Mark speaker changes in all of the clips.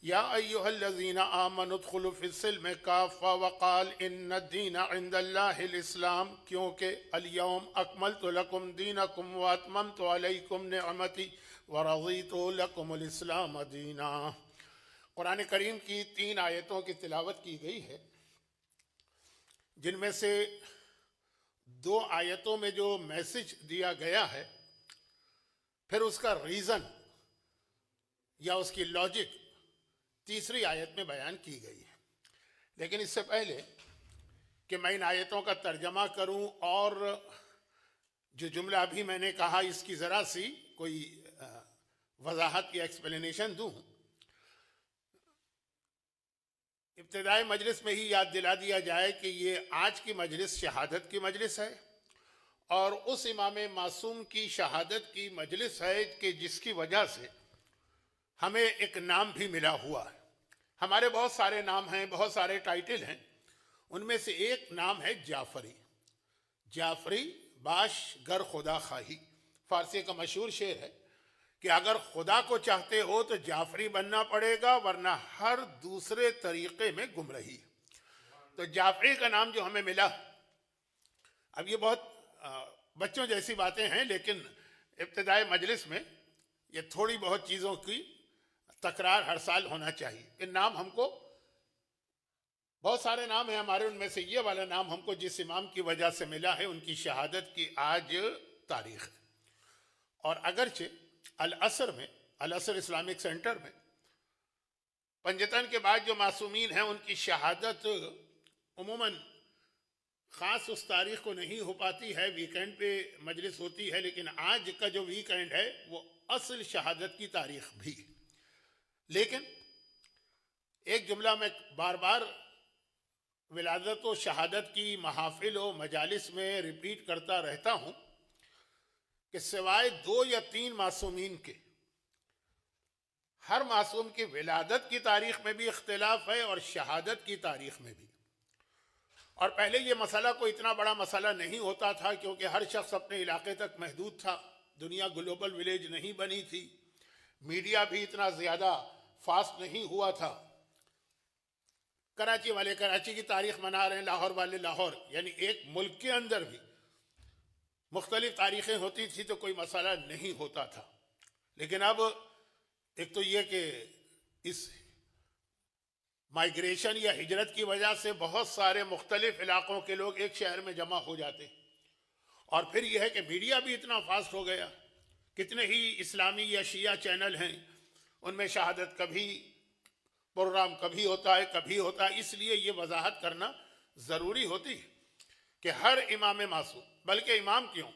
Speaker 1: या अय्युहल्लज़ीना आमनु उद्खुलू फ़िस्सिल्मि काफ़्फ़ा वक़ाल इन्नद्दीन इंदल्लाहिल इस्लाम, क्योंकि अल-यौम अकमलतु लकुम दीनकुम व अतममतु अलैकुम निअमती व रज़ीतु लकुमुल इस्लाम दीना। कुरान करीम की 3 आयतों की तिलावत की गई है, जिनमें से 2 आयतों में जो मैसेज दिया गया है, फिर उसका रीज़न या उसकी लॉजिक तीसरी आयत में बयान की गई है। लेकिन इससे पहले कि मैं इन आयतों का तर्जमा करूं और जो जुमला अभी मैंने कहा इसकी ज़रा सी कोई वजाहत या एक्सप्लेनेशन दूं, इब्तिदाई मजलिस में ही याद दिला दिया जाए कि ये आज की मजलिस शहादत की मजलिस है और उस इमाम मासूम की शहादत की मजलिस है कि जिसकी वजह से हमें एक नाम भी मिला हुआ है। हमारे बहुत सारे नाम हैं, बहुत सारे टाइटल हैं, उनमें से एक नाम है जाफरी। जाफरी बाश गर खुदा खाही, फारसी का मशहूर शेर है कि अगर खुदा को चाहते हो तो जाफरी बनना पड़ेगा, वरना हर दूसरे तरीके में गुमराही। तो जाफरी का नाम जो हमें मिला, अब ये बहुत बच्चों जैसी बातें हैं, लेकिन इब्तिदाई मजलिस में ये थोड़ी बहुत चीज़ों की तकरार हर साल होना चाहिए। इन नाम हमको, बहुत सारे नाम हैं हमारे, उनमें से ये वाला नाम हमको जिस इमाम की वजह से मिला है, उनकी शहादत की आज तारीख है। और अगरचे अल असर इस्लामिक सेंटर में पंजतन के बाद जो मासूमीन हैं उनकी शहादत उमूमन ख़ास उस तारीख को नहीं हो पाती है, वीकेंड पे मजलिस होती है, लेकिन आज का जो वीकेंड है वो असल शहादत की तारीख भी। लेकिन एक जुमला मैं बार बार विलादत व शहादत की महाफिल व मजालिस में रिपीट करता रहता हूँ कि सिवाय 2 या 3 मासूमीन के हर मासूम की विलादत की तारीख में भी इख्तिलाफ है और शहादत की तारीख में भी। और पहले ये मसला कोई इतना बड़ा मसला नहीं होता था, क्योंकि हर शख्स अपने इलाके तक महदूद था, दुनिया ग्लोबल विलेज नहीं बनी थी, मीडिया भी इतना ज़्यादा फास्ट नहीं हुआ था। कराची वाले कराची की तारीख मना रहे हैं, लाहौर वाले लाहौर, यानी एक मुल्क के अंदर भी मुख्तलिफ तारीखें होती थी तो कोई मसला नहीं होता था। लेकिन अब एक तो ये कि इस माइग्रेशन या हिजरत की वजह से बहुत सारे मुख्तलिफ इलाकों के लोग एक शहर में जमा हो जाते हैं, और फिर यह है कि मीडिया भी इतना फास्ट हो गया, कितने ही इस्लामी या शिया चैनल हैं, उनमें शहादत कभी प्रोग्राम कभी होता है कभी होता है। इसलिए ये वजाहत करना ज़रूरी होती है कि हर इमाम मासूम, बल्कि इमाम क्यों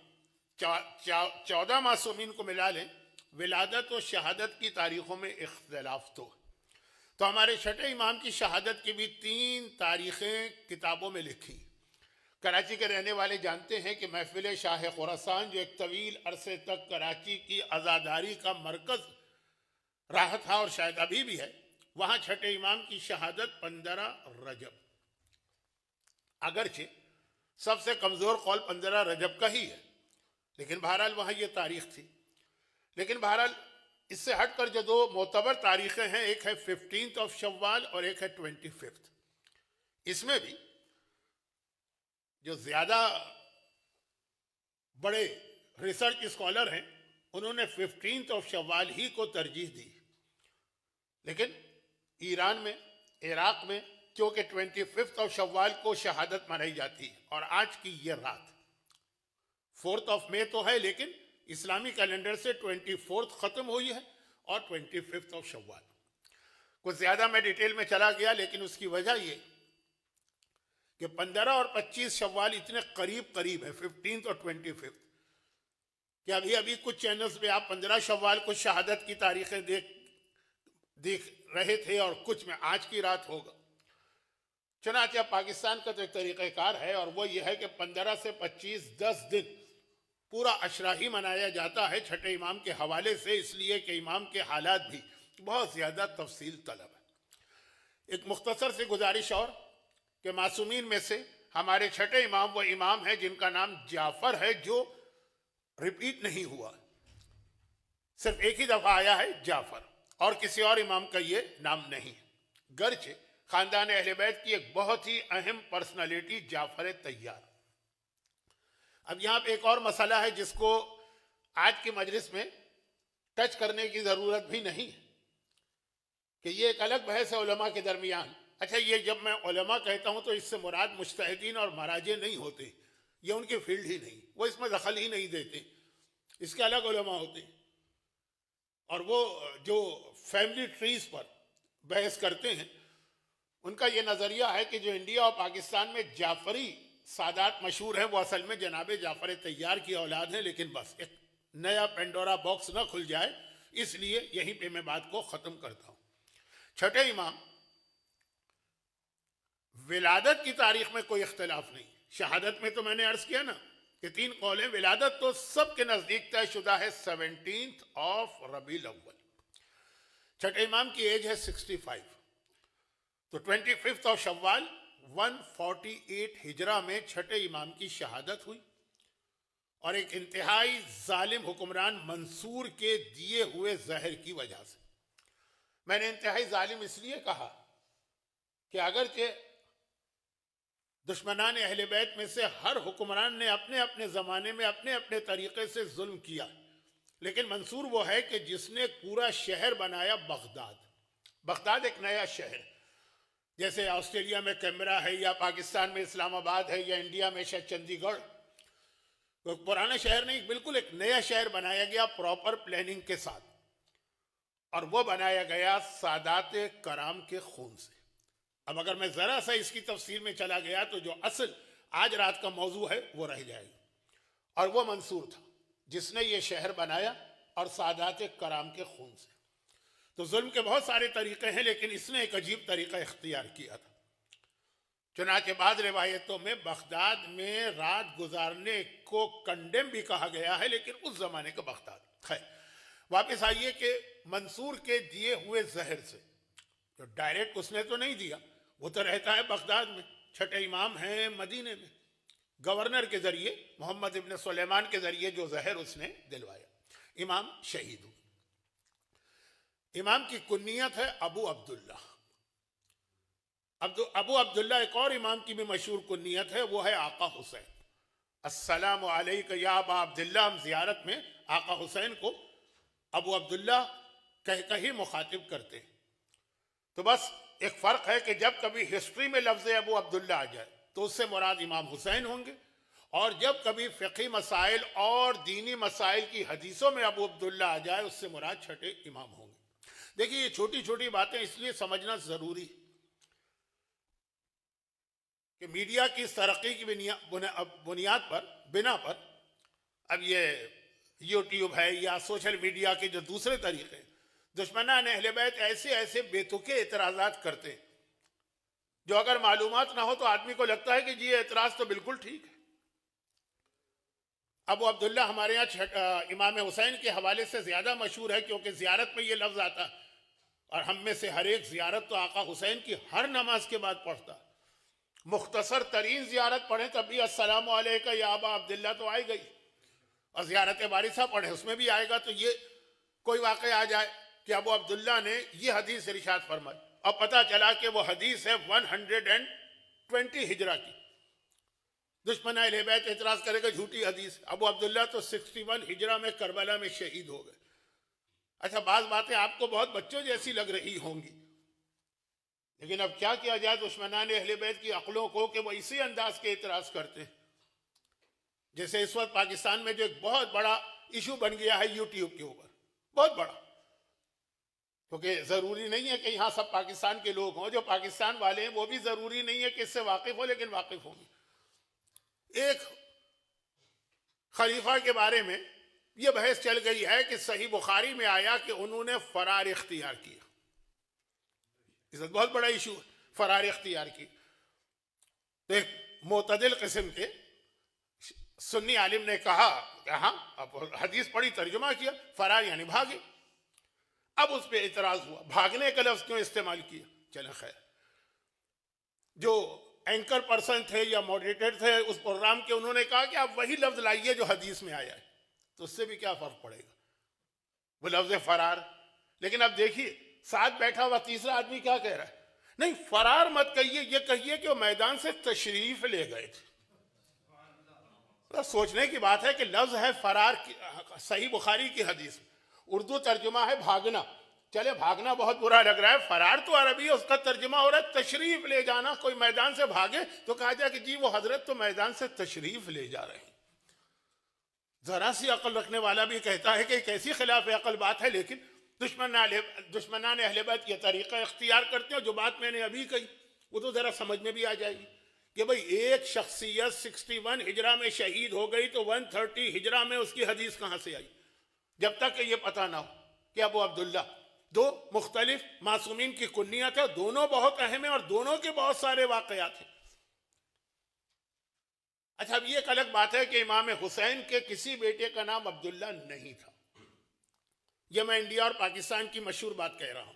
Speaker 1: 14 मासूमीन को मिला लें, विलादत और शहादत की तारीख़ों में इख्तिलाफ तो हमारे छठे इमाम की शहादत की भी 3 तारीख़ें किताबों में लिखी। कराची के रहने वाले जानते हैं कि महफिल शाह खुरासान, जो एक तवील अरसे तक कराची की आज़ादारी का मरकज़ रहा था और शायद अभी भी है, वहाँ छठे इमाम की शहादत 15 रजब, अगरचे सबसे कमज़ोर कौल 15 रजब का ही है, लेकिन बहरहाल वहाँ ये तारीख़ थी। लेकिन बहरहाल इससे हटकर जो 2 मोतबर तारीख़ें हैं, एक है 15th ऑफ शव्वाल और एक है 25th। इसमें भी जो ज़्यादा बड़े रिसर्च स्कॉलर हैं उन्होंने 15th ऑफ शव्वाल ही को तरजीह दी, लेकिन ईरान में, इराक़ में, क्योंकि 25th ऑफ शव्वाल को शहादत मनाई जाती है और आज की ये रात 4th ऑफ मई तो है, लेकिन इस्लामी कैलेंडर से 24th ख़त्म हुई है और 25th ऑफ शव्वाल। कुछ ज़्यादा मैं डिटेल में चला गया, लेकिन उसकी वजह ये कि 15 और 25 शव्वाल इतने करीब करीब है, 15th और 25th, कि अभी अभी कुछ चैनल्स पे आप 15 शव्वाल को शहादत की तारीखें देख रहे थे और कुछ में आज की रात होगा। चुनांचे पाकिस्तान का तो एक तरीक़ाकार है, और वो ये है कि 15 से 25 10 दिन पूरा अशरा ही मनाया जाता है छठे इमाम के हवाले से, इसलिए कि इमाम के हालात भी बहुत ज़्यादा तफसील तलब है। एक मुख्तसर से गुजारिश और कि मासूमीन में से हमारे छठे इमाम वो इमाम है जिनका नाम जाफ़र है, जो रिपीट नहीं हुआ, सिर्फ एक ही दफ़ा आया है जाफ़र। और किसी और इमाम का ये नाम नहीं है, गर्चे खानदान अहले बैत की एक बहुत ही अहम पर्सनालिटी जाफर तैयार। अब यहाँ पे एक और मसला है जिसको आज की मजलिस में टच करने की ज़रूरत भी नहीं है कि ये एक अलग बहस है उलमा के दरमियान। अच्छा, ये जब मैं उलमा कहता हूँ तो इससे मुराद मुज्तहिदीन और मराजे नहीं होते, ये उनकी फील्ड ही नहीं, वो इसमें दखल ही नहीं देते, इसके अलग उलमा होते हैं। और वो जो फैमिली ट्रीज पर बहस करते हैं उनका ये नज़रिया है कि जो इंडिया और पाकिस्तान में जाफरी सादात मशहूर है वो असल में जनाब जाफर तैयार की औलाद है, लेकिन बस एक नया पेंडोरा बॉक्स ना खुल जाए इसलिए यहीं पे मैं बात को ख़त्म करता हूँ। छठे इमाम, विलादत की तारीख में कोई इख्तलाफ नहीं, शहादत में तो मैंने अर्ज किया ना कि 3 कौल हैं, विलादत तो सबके नज़दीक तयशुदा है 17 रबीउल अव्वल। छठे इमाम की एज है 65, तो 25 शव्वाल 148 हिजरा में छठे इमाम की शहादत हुई और एक इंतहाई जालिम हुक्मरान मंसूर के दिए हुए जहर की वजह से। मैंने इंतहाई जालिम इसलिए कहा कि अगरचे दुश्मनान अहले बैत में से हर हुक्मरान ने अपने अपने ज़माने में अपने अपने तरीक़े से जुल्म किया, लेकिन मंसूर वो है कि जिसने पूरा शहर बनाया बगदाद। बगदाद एक नया शहर, जैसे ऑस्ट्रेलिया में कैमरा है या पाकिस्तान में इस्लामाबाद है या इंडिया में शायद चंडीगढ़, तो पुराना शहर नहीं, बिल्कुल एक नया शहर बनाया गया प्रॉपर प्लानिंग के साथ, और वो बनाया गया सादात कराम के खून से। अब अगर मैं ज़रा सा इसकी तफसीर में चला गया तो जो असल आज रात का मौजू है वो रह जाएगा, और वो मंसूर था जिसने ये शहर बनाया और सादात कराम के खून से। तो जुल्म के बहुत सारे तरीक़े हैं, लेकिन इसने एक अजीब तरीक़ा इख्तियार किया था। चुनाचे बाद रिवायतों में बगदाद में रात गुजारने को कंडेम भी कहा गया है, लेकिन उस ज़माने का बगदाद। खैर, वापस आइए कि मंसूर के दिए हुए जहर से, जो डायरेक्ट उसने तो नहीं दिया, वो तो रहता है बगदाद में, छठे इमाम हैं मदीने में, गवर्नर के ज़रिए मोहम्मद इब्न सुलेमान के ज़रिए जो जहर उसने दिलवाया, इमाम शहीद हुए। इमाम की कुन्नियत है अबू अब्दुल्ला। अबू अब्दुल्ला एक और इमाम की भी मशहूर कुन्नियत है, वो है आका हुसैन। अस्सलामु अलैका या अबा अब्दुल्ला, हम ज़ियारत में आका हुसैन को अबू अब्दुल्ला कह ही मुखातिब करते हैं। तो बस एक फ़र्क है कि जब कभी हिस्ट्री में लफ्ज़ अबू अब्दुल्ला आ जाए तो उससे मुराद इमाम हुसैन होंगे, और जब कभी फ़िक़ही मसाइल और दीनी मसाइल की हदीसों में अबू अब्दुल्ला आ जाए उससे मुराद छठे इमाम होंगे। देखिए, ये छोटी छोटी बातें इसलिए समझना ज़रूरी कि मीडिया की इस तरक्की की बुनियाद पर बिना पर अब ये यूट्यूब है या सोशल मीडिया के जो दूसरे तरीक़े, दुश्मनान अहले बैत ऐसे ऐसे बेतुके एतराज़ात करते हैं जो अगर मालूमात ना हो तो आदमी को लगता है कि जी ये एतराज़ तो बिल्कुल ठीक है। अबू अब्दुल्ला हमारे यहाँ इमाम हुसैन के हवाले से ज़्यादा मशहूर है क्योंकि ज़ियारत में ये लफ्ज़ आता है, और हम में से हर एक ज़ियारत तो आका हुसैन की हर नमाज के बाद पढ़ता। मुख्तसर तरीन ज़ियारत पढ़ें तब भी अस्सलामु अलैका या अबा अब्दुल्ला तो आई गई, और ज़ियारत वारिसा पढ़े उसमें भी आएगा। तो ये कोई वाक़या आ जाए कि अबू अब्दुल्ला ने ये हदीस इरशाद फरमाई और पता चला कि वो हदीस है 120 हिजरा की, दुश्मन अहले बैत एतराज़ करेगा झूठी हदीस। अबू अब्दुल्ला तो 61 हिजरा में करबला में शहीद हो गए। अच्छा, बाज़ बातें आपको बहुत बच्चों जैसी लग रही होंगी, लेकिन अब क्या किया जाए दुश्मनान अहले बैत की अक्लों को कि वो इसी अंदाज के एतराज़ करते हैं। जैसे इस वक्त पाकिस्तान में जो एक बहुत बड़ा इशू बन गया है यूट्यूब के ऊपर, बहुत बड़ा, क्योंकि ज़रूरी नहीं है कि यहाँ सब पाकिस्तान के लोग हों, जो पाकिस्तान वाले हैं वो भी ज़रूरी नहीं है कि इससे वाकिफ़ हो, लेकिन वाकिफ़ होंगे। एक खलीफा के बारे में ये बहस चल गई है कि सही बुखारी में आया कि उन्होंने फरार इख्तियार किया, इसका बहुत बड़ा इशू है, फरार इख्तियार की। तो एक मोतदिल किस्म के सुन्नी आलिम ने कहा कि हाँ, अब हदीस पढ़ी, तर्जुमा किया, फरार यानी भागे। अब उस पर इतराज हुआ, भागने का लफ्ज़ क्यों इस्तेमाल किया? चले खैर, जो एंकर पर्सन थे या मॉडरेटर थे उस प्रोग्राम के, उन्होंने कहा कि आप वही लफ्ज़ लाइए जो हदीस में आया है, तो उससे भी क्या फ़र्क पड़ेगा। वो लफ्ज़ फरार लेकिन अब देखिए साथ बैठा हुआ तीसरा आदमी क्या कह रहा है, नहीं फरार मत कहिए, ये कहिए कि वो मैदान से तशरीफ ले गए थे। तो सोचने की बात है कि लफ्ज है फरार की, सही बुखारी की हदीस, उर्दू तर्जुमा है भागना। चले भागना बहुत बुरा लग रहा है, फरार तो अरबी है, उसका तर्जुमा हो रहा है तशरीफ ले जाना। कोई मैदान से भागे तो कहा जाए कि जी वो हजरत तो मैदान से तशरीफ ले जा रहे हैं। जरा सी अकल रखने वाला भी कहता है कि कैसी खिलाफ अकल बात है, लेकिन दुश्मनान अहले बैत ये तरीका इख्तियार करते हैं। जो बात मैंने अभी कही वो तो जरा समझ में भी आ जाएगी कि भाई एक शख्सियत 61 हिजरा में शहीद हो गई तो 130 हिजरा में उसकी हदीस कहाँ से आई, जब तक ये पता ना हो कि अबू अब्दुल्ला दो मुख्तलिफ मासूमीन की कुन्नियत है, दोनों बहुत अहम है और दोनों के बहुत सारे वाकयात हैं। अच्छा, अब ये एक अलग बात है कि इमाम हुसैन के किसी बेटे का नाम अब्दुल्ला नहीं था। यह मैं इंडिया और पाकिस्तान की मशहूर बात कह रहा हूं।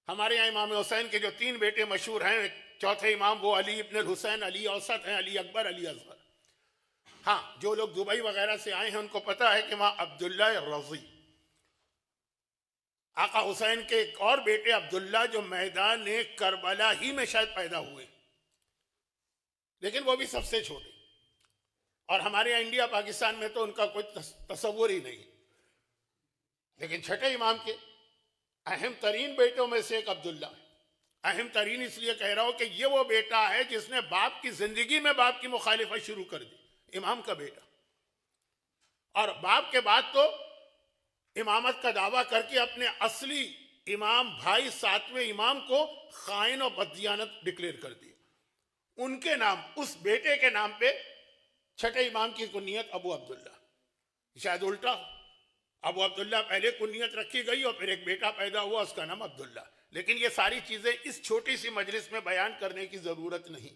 Speaker 1: हमारे यहाँ इमाम हुसैन के जो 3 बेटे मशहूर हैं, चौथे इमाम वो अली इब्न हुसैन, अली औसत हैं, अली अकबर, अली असगर। हाँ, जो लोग दुबई वगैरह से आए हैं उनको पता है कि वहां अब्दुल्ला रजी, आका हुसैन के एक और बेटे अब्दुल्ला जो मैदान करबला ही में शायद पैदा हुए, लेकिन वो भी सबसे छोटे। और हमारे यहाँ इंडिया पाकिस्तान में तो उनका कोई तस्वुर ही नहीं। लेकिन छठे इमाम के अहम तरीन बेटों में से एक अब्दुल्ला है। अहम तरीन इसलिए कह रहा हूं कि ये वो बेटा है जिसने बाप की जिंदगी में बाप की मुखालिफत शुरू कर दी, इमाम का बेटा। और बाप के बाद तो इमामत का दावा करके अपने असली इमाम भाई 7वें इमाम को खाइन और बददियानत डिक्लेयर कर दी। उनके नाम, उस बेटे के नाम पे छठे इमाम की कुनियत अबू अब्दुल्ला। शायद उल्टा, अबू अब्दुल्ला पहले कुनियत रखी गई और फिर एक बेटा पैदा हुआ उसका नाम अब्दुल्ला। लेकिन ये सारी चीजें इस छोटी सी मजलिस में बयान करने की जरूरत नहीं।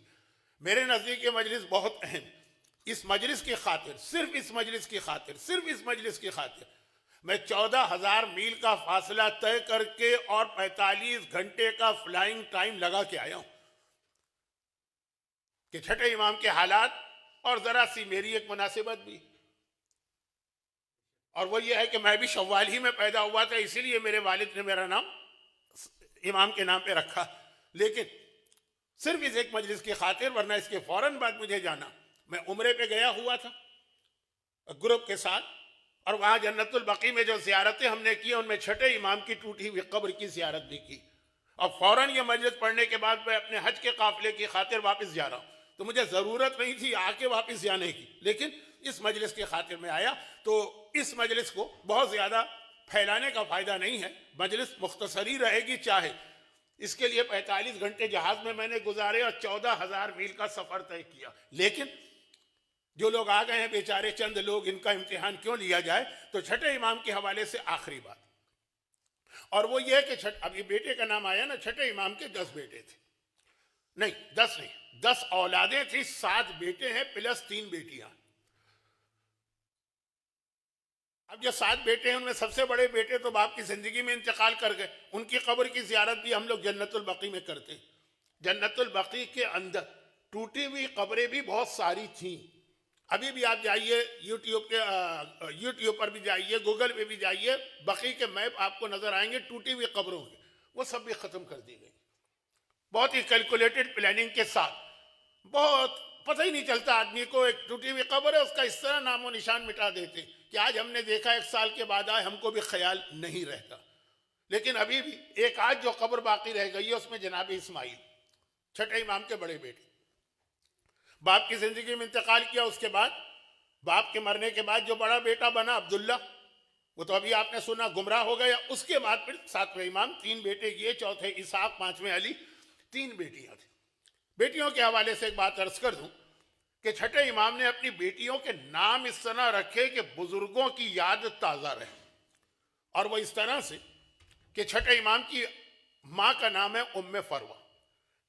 Speaker 1: मेरे नजदीक ये मजलिस बहुत अहम। इस मजलिस की खातिर, सिर्फ इस मजलिस की खातिर, सिर्फ इस मजलिस की खातिर मैं 14,000 मील का फासला तय करके और 45 घंटे का फ्लाइंग टाइम लगा के आया हूं कि छठे इमाम के हालात और जरा सी मेरी एक मुनासिबत भी, और वो ये है कि मैं भी शव्वाल ही में पैदा हुआ था, इसीलिए मेरे वालिद ने मेरा नाम इमाम के नाम पे रखा। लेकिन सिर्फ इस एक मजलिस की खातिर, वरना इसके फौरन बाद मुझे जाना, मैं उम्रे पे गया हुआ था ग्रुप के साथ, और वहां जन्नतुल बकी में जो ज़ियारतें हमने की उनमें छठे इमाम की टूटी हुई कब्र की ज़ियारत भी की। और फौरन ये मजलिस पढ़ने के बाद मैं अपने हज के काफिले की खातिर वापस जा रहा हूँ, तो मुझे ज़रूरत नहीं थी आके वापस जाने की, लेकिन इस मजलिस की खातिर में आया। तो इस मजलिस को बहुत ज़्यादा फैलाने का फ़ायदा नहीं है, मजलिस मुख्तसरी रहेगी चाहे। इसके लिए 45 घंटे जहाज़ में मैंने गुजारे और 14,000 मील का सफ़र तय किया। लेकिन जो लोग आ गए हैं बेचारे चंद लोग, इनका इम्तिहान क्यों लिया जाए। तो छठे इमाम के हवाले से आखिरी बात, और वो ये कि अभी बेटे का नाम आया ना, छठे इमाम के 10 बेटे थे, नहीं 10 नहीं, 10 औलादें थी, 7 बेटे हैं प्लस 3 बेटियां। अब जो 7 बेटे हैं उनमें सबसे बड़े बेटे तो बाप की जिंदगी में इंतकाल कर गए, उनकी कब्र की जियारत भी हम लोग जन्नतुल बकी में करते। जन्नतुल बकी के अंदर टूटी हुई कब्रें भी बहुत सारी थीं। अभी भी आप जाइए यूट्यूब पर भी जाइए, गूगल पे भी जाइए, बकी के मैप आपको नजर आएंगे टूटी हुई कब्रों के, वो सब भी खत्म कर दी गई बहुत ही कैलकुलेटेड प्लानिंग के साथ। बहुत पता ही नहीं चलता आदमी को, एक टूटी हुई कब्र है उसका इस तरह नामो निशान मिटा देते कि आज हमने देखा 1 साल के बाद आए, हमको भी ख्याल नहीं रहता। लेकिन अभी भी एक आज जो कब्र बाकी रह गई है उसमें जनाब इस्माइल, छठे इमाम के बड़े बेटे, बाप की जिंदगी में इंतकाल किया। उसके बाद बाप के मरने के बाद जो बड़ा बेटा बना अब्दुल्ला, वो तो अभी आपने सुना गुमराह हो गया। उसके बाद फिर 7वें इमाम, 3 बेटे किए, चौथे इसहाक, 5वें अली, 3 बेटियां थी। बेटियों के हवाले से एक बात अर्ज कर दूं कि छठे इमाम ने अपनी बेटियों के नाम इस तरह रखे कि बुजुर्गों की याद ताज़ा रहे। और वो इस तरह से कि छठे इमाम की माँ का नाम है उम्मे फरवा,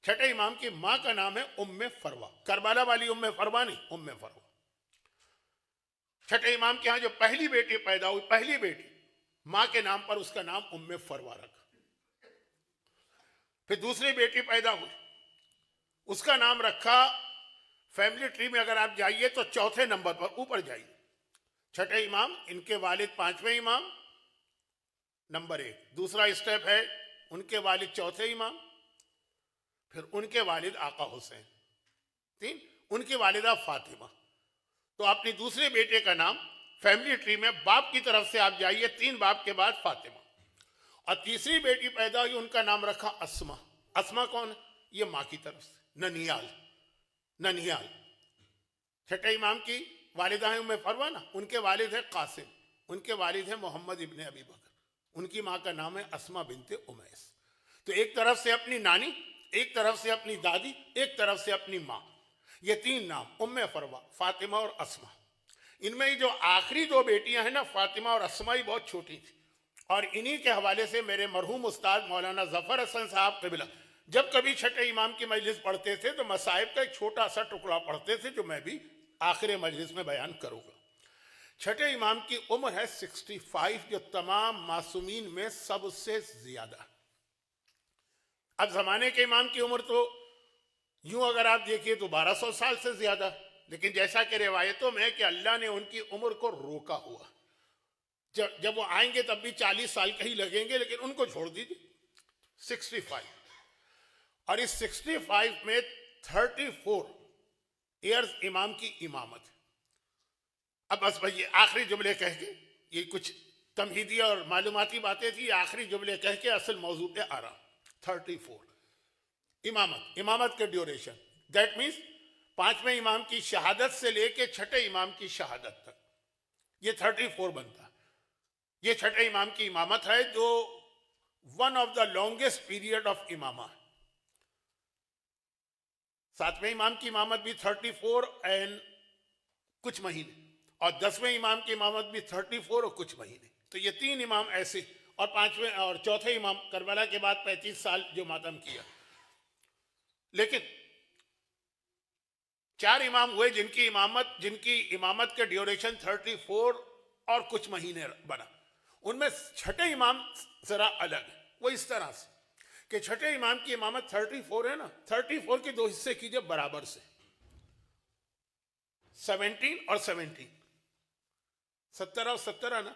Speaker 1: छठे इमाम की माँ का नाम है उम्मे फरवा, करबला वाली उम्मे फरवा नहीं, उम्मे फरवा। छठे इमाम के यहाँ जो पहली बेटी पैदा हुई, पहली बेटी, माँ के नाम पर उसका नाम उम्मे फरवा रखा। फिर दूसरी बेटी पैदा हुई, उसका नाम रखा, फैमिली ट्री में अगर आप जाइए तो चौथे नंबर पर ऊपर जाइए, छठे इमाम, इनके वालिद 5वें इमाम, नंबर एक। दूसरा स्टेप है उनके वालिद चौथे इमाम, फिर उनके वालिद आका हुसैन, तीन उनकी वालिदा फातिमा। तो अपनी दूसरे बेटे का नाम फैमिली ट्री में बाप की तरफ से आप जाइए, 3 बाप के बाद फातिमा। और तीसरी बेटी पैदा हुई, उनका नाम रखा अस्मा। अस्मा कौन है? ये माँ की तरफ से, ननियाल। ननियाल छठे इमाम की वालिदा है उम्मे फरवाना, उनके वालिद है कासिम, उनके वालिद है मोहम्मद इब्ने अबी बकर, उनकी माँ का नाम है अस्मा बिनते उमैस। तो एक तरफ से अपनी नानी, एक तरफ से अपनी दादी, एक तरफ से अपनी माँ, ये 3 नाम उम्मे फरवा, फातिमा और अस्मा। इनमें ही जो आखिरी 2 बेटियां हैं ना, फातिमा और अस्मा, ही बहुत छोटी थी। और इन्हीं के हवाले से मेरे मरहूम उस्ताद मौलाना जफर हसन साहब क़िबला जब कभी छठे इमाम की मजलिस पढ़ते थे तो मसाइब का एक छोटा सा टुकड़ा पढ़ते थे, जो मैं भी आखिर मजलिस में बयान करूँगा। छठे इमाम की उम्र है 65, जो तमाम मासूमीन में सबसे ज्यादा। अब जमाने के इमाम की उम्र तो यूं अगर आप देखिए तो 1200 साल से ज्यादा, लेकिन जैसा कि रिवायतों में है कि अल्लाह ने उनकी उम्र को रोका हुआ। जब वो आएंगे तब भी 40 साल का ही लगेंगे, लेकिन उनको छोड़ दीजिए 65। और इस 65 में 34 ईयर्स इमाम की इमामत। अब बस भाई आखिरी जुमले कह के, ये कुछ तमहीदी और मालूमाती बातें थी, आखिरी जुमले कह के असल मौजू पे आ रहा। 34 इमामत के ड्यूरेशन, दैट मीन्स 5वें इमाम की शहादत से लेके छठे इमाम की शहादत तक, ये 34 बनता है। ये छठे इमाम की इमामत है, जो one of the longest period of इमामा। 7वें इमाम की इमामत भी 34 एंड कुछ महीने, और 10वें इमाम की इमामत भी 34 और कुछ महीने। तो ये 3 इमाम ऐसे, और 5वें और चौथे इमाम करबला के बाद 35 साल जो मातम किया। लेकिन 4 इमाम हुए जिनकी इमामत के ड्यूरेशन 34 और कुछ महीने बना। उनमें छठे इमाम जरा अलग है। वो इस तरह से कि छठे इमाम की इमामत 34 है ना, 34 के 2 हिस्से कीजिए बराबर से, 17 और 17, 17 और 17 ना।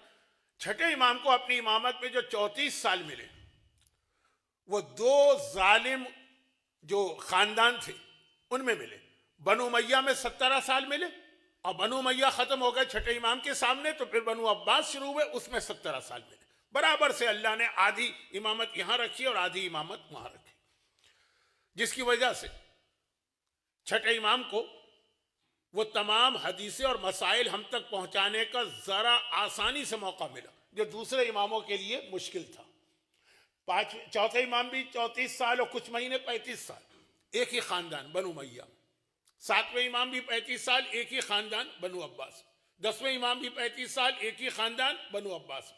Speaker 1: छठे इमाम को अपनी इमामत में जो 34 साल मिले, वो 2 जालिम जो खानदान थे उनमें मिले। बनु उमैया में 17 साल मिले, और बनु उमैया खत्म हो गए छठे इमाम के सामने, तो फिर बनु अब्बास शुरू हुए, उसमें 17 साल मिले। बराबर से अल्लाह ने आधी इमामत यहां रखी और आधी इमामत वहां रखी, जिसकी वजह से छठे इमाम को वो तमाम हदीसें और मसाइल हम तक पहुंचाने का जरा आसानी से मौका मिला, जो दूसरे इमामों के लिए मुश्किल था। चौथे इमाम भी 34 साल और कुछ महीने, 35 साल, एक ही खानदान बनु उमैया। 7वें इमाम भी 35 साल, एक ही खानदान बनु अब्बास। 10वें इमाम भी 35 साल, एक ही खानदान बनु अब्बास।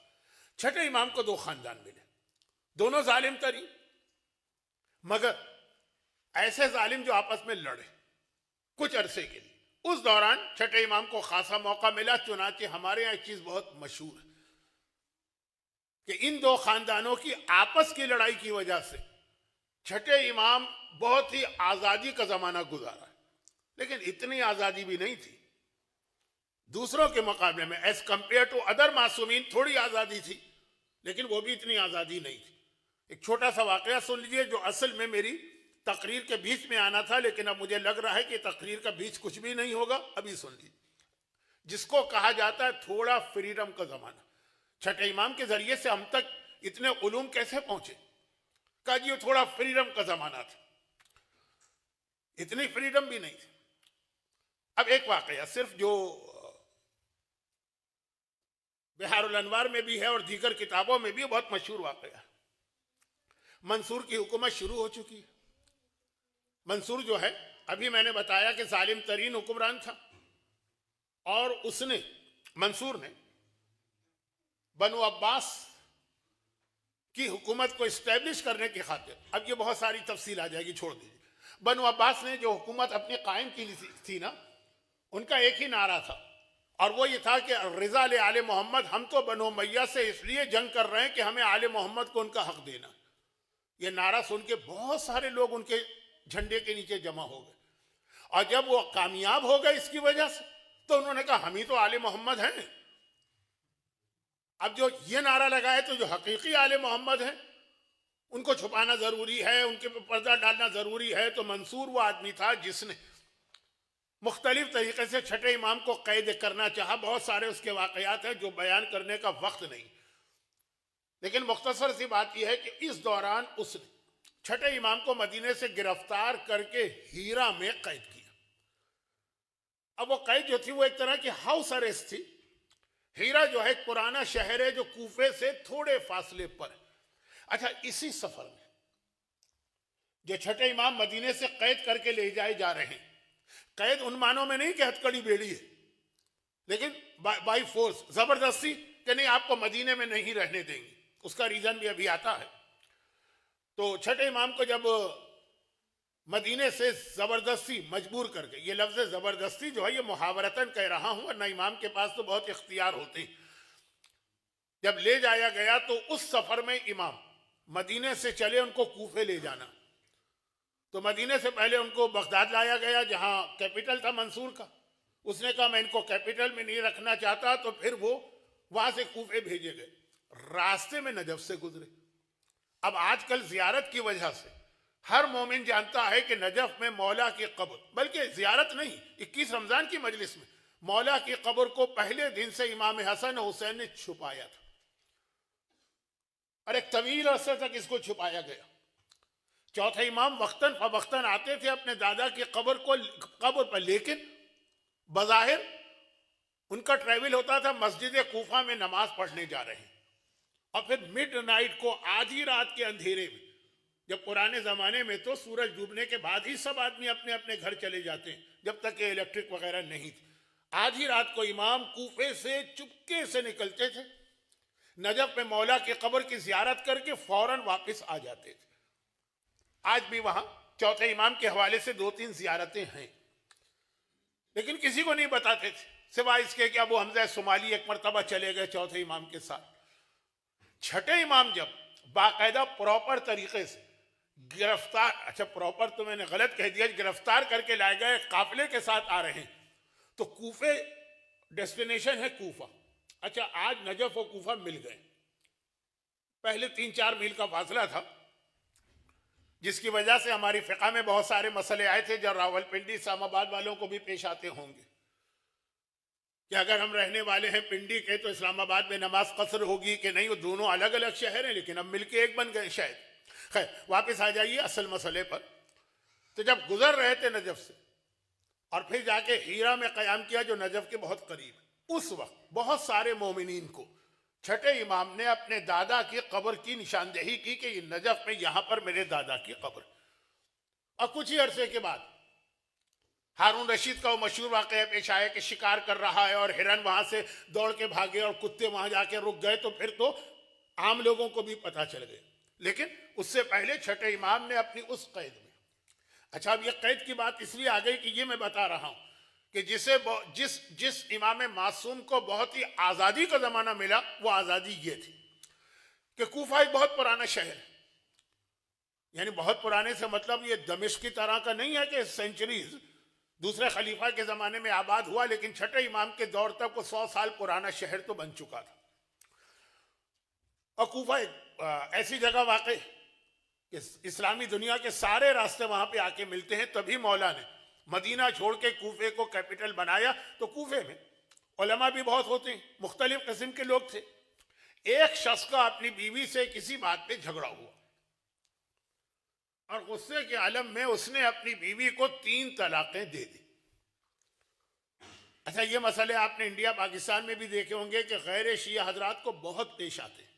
Speaker 1: छठे इमाम को 2 खानदान मिले, दोनों जालिम तरी, मगर ऐसे जालिम जो आपस में लड़े कुछ अरसे के लिए। उस दौरान छठे इमाम को खासा मौका मिला। चुनाचे हमारे यहाँ एक चीज बहुत मशहूर है कि इन 2 खानदानों की आपस की लड़ाई की वजह से छठे इमाम बहुत ही आजादी का जमाना गुजारा, लेकिन इतनी आजादी भी नहीं थी दूसरों के मुकाबले में। एज कंपेयर टू अदर मासूमीन थोड़ी आजादी थी, लेकिन वो भी इतनी आजादी नहीं थी। एक छोटा सा वाकया सुन लीजिए, जो असल में मेरी तकरीर के बीच में आना था, लेकिन अब मुझे लग रहा है कि तकरीर का बीच कुछ भी नहीं होगा। अभी सुन लीजिए, जिसको कहा जाता है थोड़ा फ्रीडम का जमाना। छठे इमाम के जरिए से हम तक इतने उलूम कैसे पहुंचे? कहा जी, थोड़ा फ्रीडम का जमाना था, इतनी फ्रीडम भी नहीं थी। अब एक वाकया सिर्फ जो बिहारुल अनवार में भी है और दीगर किताबों में भी बहुत मशहूर वाकया। मंसूर की हुकूमत शुरू हो चुकी है। मंसूर जो है, अभी मैंने बताया कि जालिम तरीन हुक्मरान था, और उसने, मंसूर ने बनु अब्बास की हुकूमत को इस्टेब्लिश करने की खातिर, अब ये बहुत सारी तफसील आ जाएगी, छोड़ दीजिए। बनु अब्बास ने जो हुकूमत अपनी कायम की थी ना, उनका एक ही नारा था, और वो ये था कि रिजा ले आले मोहम्मद, हम तो बनु उमैया से इसलिए जंग कर रहे हैं कि हमें आले मोहम्मद को उनका हक देना। ये नारा सुन के बहुत सारे लोग उनके झंडे के नीचे जमा हो गए, और जब वो कामयाब हो गए इसकी वजह से, तो उन्होंने कहा हम ही तो आले मोहम्मद हैं, अब जो ये नारा लगाए तो जो हकीकी आले मोहम्मद हैं उनको छुपाना जरूरी है, उनके पे पर्दा डालना जरूरी है। तो मंसूर वो आदमी था जिसने मुख्तलिफ तरीके से छठे इमाम को कैद करना चाहा। बहुत सारे उसके वाकयात हैं जो बयान करने का वक्त नहीं, लेकिन मुख्तसर सी बात यह है कि इस दौरान उसने छठे इमाम को मदीने से गिरफ्तार करके हीरा में कैद किया। अब वो कैद जो थी वो एक तरह की हाउस अरेस्ट थी। हीरा जो है एक पुराना शहर है जो कूफे से थोड़े फासले पर है। अच्छा, इसी सफर में जो छठे इमाम मदीने से कैद करके ले जाए जा रहे हैं, कैद उन मानों में नहीं कि हथकड़ी बेड़ी है, लेकिन बाई फोर्स, जबरदस्ती कि नहीं आपको मदीने में नहीं रहने देंगे। उसका रीजन भी अभी आता है। तो छठे इमाम को जब मदीने से जबरदस्ती मजबूर करके, ये लफ्ज जबरदस्ती जो है ये मुहावरतन कह रहा हूं, वरना इमाम के पास तो बहुत इख्तियार होते हैं। जब ले जाया गया तो उस सफर में इमाम मदीने से चले उनको कूफे ले जाना। तो मदीने से पहले उनको बगदाद लाया गया जहां कैपिटल था मंसूर का। उसने कहा मैं इनको कैपिटल में नहीं रखना चाहता, तो फिर वो वहां से कूफे भेजे गए। रास्ते में नजफ से गुजरे। अब आजकल जियारत की वजह से हर मोमिन जानता है कि नजफ में मौला की कब्र, बल्कि जियारत नहीं, 21 रमजान की मजलिस में मौला की कब्र को पहले दिन से इमाम हसन हुसैन ने छुपाया था और एक तवील अरसे तक इसको छुपाया गया। चौथे इमाम वक्तन फवक्तन आते थे अपने दादा की कब्र पर, लेकिन बज़ाहिर उनका ट्रैवल होता था मस्जिद कूफा में नमाज पढ़ने जा रहे हैं, और फिर मिड नाइट को, आधी रात के अंधेरे में, जब पुराने जमाने में तो सूरज डूबने के बाद ही सब आदमी अपने अपने घर चले जाते हैं, जब तक कि इलेक्ट्रिक वगैरह नहीं थी। आधी रात को इमाम कूफे से चुपके से निकलते थे, नजफ में मौला की कब्र की जियारत करके फौरन वापस आ जाते थे। आज भी वहां चौथे इमाम के हवाले से 2-3 जियारतें हैं, लेकिन किसी को नहीं बताते थे, सिवाय इसके कि अबू हमजा सोमाली एक मरतबा चले गए चौथे इमाम के साथ। छठे इमाम जब बाकायदा प्रॉपर तरीके से गिरफ्तार, अच्छा प्रॉपर तो मैंने गलत कह दिया, गिरफ्तार करके लाए गए काफिले के साथ आ रहे हैं, तो कूफे डेस्टिनेशन है कूफा। अच्छा, आज नजफ और कूफा मिल गए। पहले 3-4 मील का फासला था, जिसकी वजह से हमारी फिक़ा में बहुत सारे मसले आए थे जो रावलपिंडी इस्लामाबाद वालों को भी पेश आते होंगे कि अगर हम रहने वाले हैं पिंडी के तो इस्लामाबाद में नमाज कसर होगी कि नहीं। वो दोनों अलग अलग शहर हैं, लेकिन अब मिलके एक बन गए शायद। खैर, वापस आ जाइए असल मसले पर। तो जब गुजर रहे थे नजफ से और फिर जाके हीरा में क़याम किया जो नजफ के बहुत करीब, उस वक्त बहुत सारे मोमिनीन को छठे इमाम ने अपने दादा की कब्र की निशानदेही की कि ये नजफ में यहां पर मेरे दादा की कब्र। और कुछ ही अरसे के बाद हारून रशीद का वो मशहूर वाक़या पेश आया कि शिकार कर रहा है और हिरन वहां से दौड़ के भागे और कुत्ते वहां जाके रुक गए, तो फिर तो आम लोगों को भी पता चल गया। लेकिन उससे पहले छठे इमाम ने अपनी उस कैद में, अच्छा अब ये कैद की बात इसलिए आ गई कि ये मैं बता रहा हूं कि जिस इमाम मासूम को बहुत ही आज़ादी का ज़माना मिला, वो आज़ादी ये थी कि कूफा एक बहुत पुराना शहर है। यानी बहुत पुराने से मतलब ये दमिश्क की तरह का नहीं है कि सेंचुरीज दूसरे खलीफा के ज़माने में आबाद हुआ, लेकिन छठे इमाम के दौर तक वो 100 साल पुराना शहर तो बन चुका था। और कूफा एक ऐसी जगह वाकई इस्लामी दुनिया के सारे रास्ते वहां पे आके मिलते हैं। तभी मौला ने मदीना छोड़ के कूफे को कैपिटल बनाया। तो कूफे में उलमा भी बहुत होते हैं, मुख्तलिफ किस्म के लोग थे। एक शख्स का अपनी बीवी से किसी बात पे झगड़ा हुआ और गुस्से के आलम में उसने अपनी बीवी को 3 तलाकें दे दी। अच्छा, ये मसले आपने इंडिया पाकिस्तान में भी देखे होंगे कि गैर शिया हजरात को बहुत पेश आते हैं,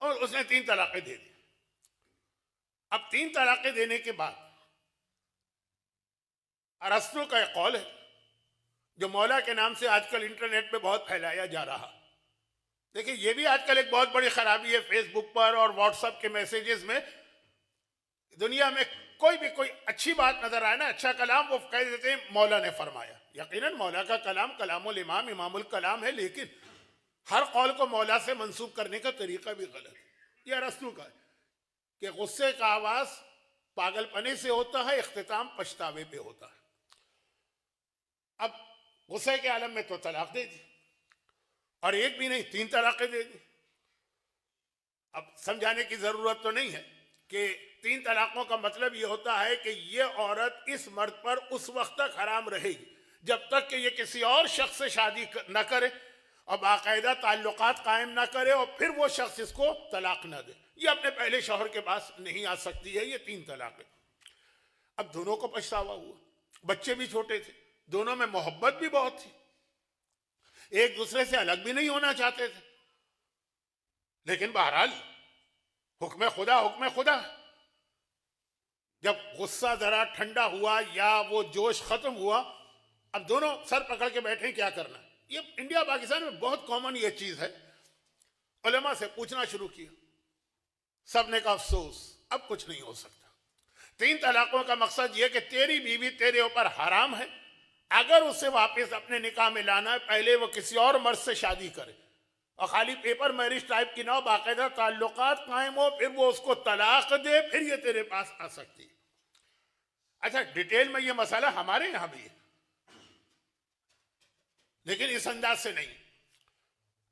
Speaker 1: और उसने 3 तलाकें दे दी। अब 3 तलाकें देने के बाद अरस्तु का एक कौल है जो मौला के नाम से आजकल इंटरनेट पे बहुत फैलाया जा रहा। देखिए, ये भी आजकल एक बहुत बड़ी खराबी है फेसबुक पर और व्हाट्सएप के मैसेजेस में। दुनिया में कोई अच्छी बात नजर आए ना, अच्छा कलाम, वो कह देते हैं मौला ने फरमाया। यकीनन मौला का कलाम कलामुल इमाम, इमामुल कलाम है, लेकिन हर कौल को मौला से मंसूब करने का तरीका भी गलत है। यह अरस्तु का है कि गुस्से का आवाज पागलपने से होता है, इख्तिताम पछतावे पे होता है। अब गुस्से के आलम में तो तलाक दे दी, और एक भी नहीं, 3 तलाकें दे दी। अब समझाने की जरूरत तो नहीं है कि 3 तलाकों का मतलब ये होता है कि ये औरत इस मर्द पर उस वक्त तक हराम रहेगी जब तक कि ये किसी और शख्स से शादी न करे और बाकायदा ताल्लुकात कायम ना करे और फिर वो शख्स इसको तलाक ना दे। ये अपने पहले शौहर के पास नहीं आ सकती है। ये 3 तलाक। अब दोनों को पछतावा हुआ, बच्चे भी छोटे थे, दोनों में मोहब्बत भी बहुत थी, एक दूसरे से अलग भी नहीं होना चाहते थे। लेकिन बहरहाल हुक्म खुदा। जब गुस्सा जरा ठंडा हुआ या वो जोश खत्म हुआ, अब दोनों सर पकड़ के बैठे क्या करना। ये इंडिया पाकिस्तान में बहुत कॉमन ये चीज है। उलमा से पूछना शुरू किया, सबने कहा अफसोस अब कुछ नहीं हो सकता। 3 तलाकों का मकसद यह कि तेरी बीवी तेरे ऊपर हराम है, अगर उसे वापस अपने निकाह में लाना है पहले वो किसी और मर्द से शादी करे और खाली पेपर मैरिज टाइप की ना हो, बाकायदा ताल्लुकात कायम हो, फिर वो उसको तलाक दे, फिर ये तेरे पास आ सकती है। अच्छा, डिटेल में ये मसला हमारे यहां भी है, लेकिन इस अंदाज से नहीं।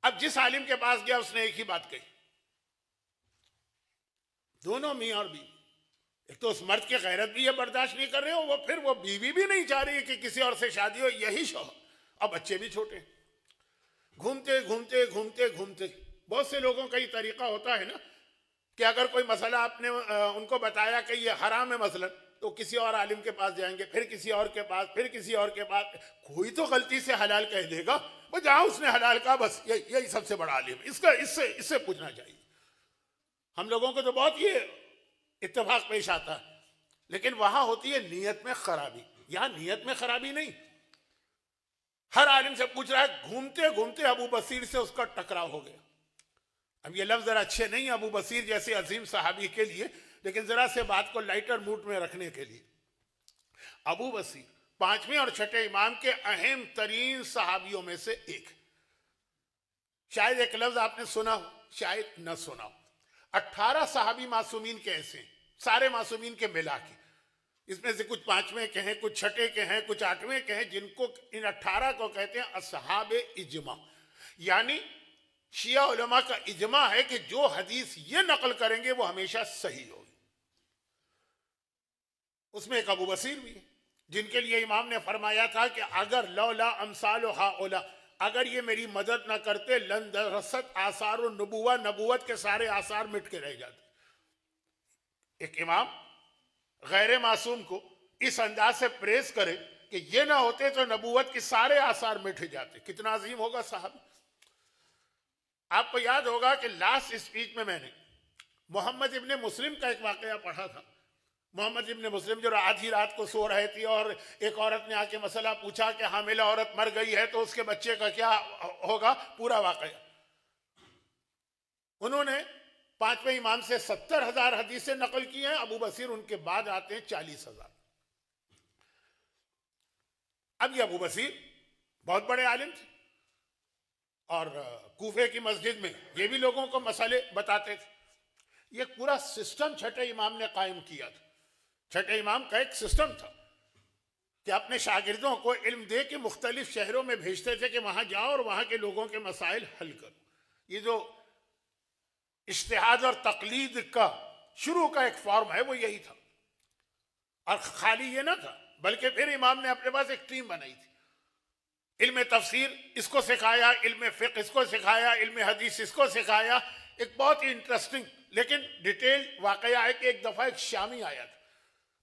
Speaker 1: अब जिस आलिम के पास गया उसने एक ही बात कही, दोनों मियां और बीवी, एक तो उस मर्द की गैरत भी ये बर्दाश्त नहीं कर रहे हो, वो फिर वो बीवी भी नहीं चाह रही है कि किसी और से शादी हो, यही शौहर, और बच्चे भी छोटे। घूमते घूमते बहुत से लोगों का ये तरीका होता है ना कि अगर कोई मसला आपने उनको बताया कि ये हराम है मसलन, तो किसी और आलिम के पास जाएंगे, फिर किसी और के पास, फिर किसी और के पास। कोई तो गलती से हलाल कह देगा, वो जहां उसने हलाल कहा बस यही सबसे बड़ा आलिम, इससे पूछना चाहिए। हम लोगों को तो बहुत ये इत्तेफाक पेश आता है, लेकिन वहां होती है नीयत में खराबी। यहां नीयत में खराबी नहीं, हर आलिम से पूछ रहा है, घूमते घूमते अबू बसीर से उसका टकराव हो गया। अब ये लफ्ज जरा अच्छे नहीं अबू बसीर जैसे अजीम सहाबी के लिए, लेकिन जरा से बात को लाइटर मूड में रखने के लिए। अबू बसीर 5वें और 6ठे इमाम के अहम तरीन सहाबियों में से एक। शायद एक लफ्ज आपने सुना हो, शायद न सुना हो। 18 सहाबी मासूमीन के ऐसे हैं, सारे मासूमीन के मिला के, इसमें से कुछ 5वें के हैं, कुछ 6ठे के हैं, कुछ 8वें के हैं, जिनको इन 18 को कहते हैं असहाब इजमा। यानी शिया उलमा का इजमा है कि जो हदीस ये नकल करेंगे वो हमेशा सही होगी। उसमें एक अबू बसीर भी है, जिनके लिए इमाम ने फरमाया था कि अगर लौला अमसाल हाउला, अगर ये मेरी मदद ना करते, लन दरसत आसार नबुवा, नबुवत के सारे आसार मिट के रह जाते। एक इमाम गैर मासूम को इस अंदाज से प्रेस करे कि ये ना होते तो नबुवत के सारे आसार मिट जाते। कितना अजीम होगा साहब। आपको याद होगा कि लास्ट स्पीच में मैंने मोहम्मद इब्ने मुस्लिम का एक वाकया पढ़ा था। मोहम्मद इब्ने मुस्लिम जो आधी रात को सो रहे थे और एक औरत ने आके मसला पूछा कि हामिला औरत मर गई है तो उसके बच्चे का क्या होगा, पूरा वाकया। उन्होंने 5वें इमाम से 70,000 हदीसें नकल की हैं, अबू बसीर उनके बाद आते हैं 40,000। अब ये अबू बसीर बहुत बड़े आलिम थे और कूफे की मस्जिद में ये भी लोगों को मसले बताते थे। ये पूरा सिस्टम 6ठे इमाम ने कायम किया था। 6ठे इमाम का एक सिस्टम था कि अपने शागिर्दों को इल्म दे के मुख्तलिफ शहरों में भेजते थे कि वहां जाओ और वहां के लोगों के मसाइल हल करो। ये जो इज्तिहाद और तकलीद का शुरू का एक फॉर्म है वो यही था। और खाली ये ना था, बल्कि फिर इमाम ने अपने पास एक टीम बनाई थी। इल्म तफसीर इसको सिखाया, इल्म फ़िक़्ह इसको सिखाया, इल्म हदीस इसको सिखाया। एक बहुत ही इंटरेस्टिंग लेकिन डिटेल वाकया है कि एक दफ़ा एक शामी आया था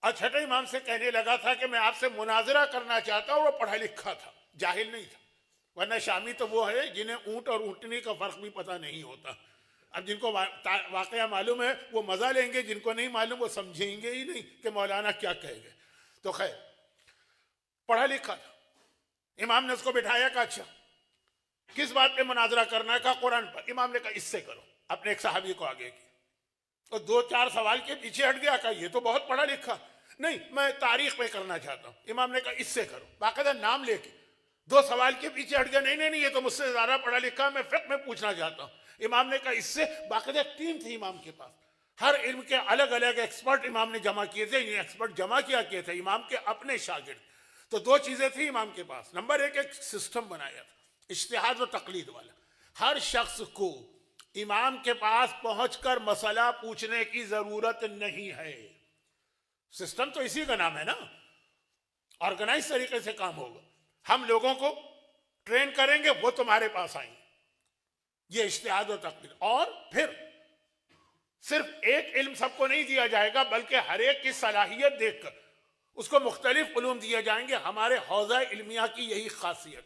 Speaker 1: और 6ठे इमाम से कहने लगा था कि मैं आपसे मुनाजरा करना चाहता हूँ। वो पढ़ा लिखा था, जाहिल नहीं था, वरना शामी तो वो है जिन्हें ऊँट और ऊँटनी का फ़र्क भी पता नहीं होता। अब जिनको वाकया मालूम है वो मज़ा लेंगे, जिनको नहीं मालूम वो समझेंगे ही नहीं कि मौलाना क्या कहेंगे। तो खैर पढ़ा लिखा था। इमाम ने उसको बिठाया, कहा अच्छा किस बात पे मुनाजरा करना है? कहा कुरान पर। इमाम ने कहा इससे करो। अपने एक सहाबी को आगे की और 2-4 सवाल के पीछे हट गया, कहा ये तो बहुत पढ़ा लिखा, नहीं मैं तारीख पे करना चाहता हूँ। इमाम ने कहा इससे करो, बाकायदा नाम लेके 2 सवाल के पीछे हट गया, नहीं ये तो मुझसे ज्यादा पढ़ा लिखा, मैं फ़िक़्ह में पूछना चाहता हूँ। इमाम ने कहा इससे। बाकायदा टीम थी इमाम के पास, हर इल्म के अलग अलग एक्सपर्ट इमाम ने जमा किए थे। ये एक्सपर्ट जमा किया किए थे इमाम के अपने शागिर्द। तो 2 चीजें थी इमाम के पास। नंबर 1 एक सिस्टम बनाया था इज्तिहाद और तकलीद वाला। हर शख्स को इमाम के पास पहुंचकर मसला पूछने की जरूरत नहीं है। सिस्टम तो इसी का नाम है ना, ऑर्गेनाइज तरीके से काम होगा। हम लोगों को ट्रेन करेंगे, वो तुम्हारे पास आएंगे, ये इज्तिहाद और तकदीर। और फिर सिर्फ एक इल्म सबको नहीं दिया जाएगा, बल्कि हर एक की सलाहियत देखकर उसको मुख्तलिफ उलूम दिए जाएंगे। हमारे हौजा इल्मिया की यही खासियत,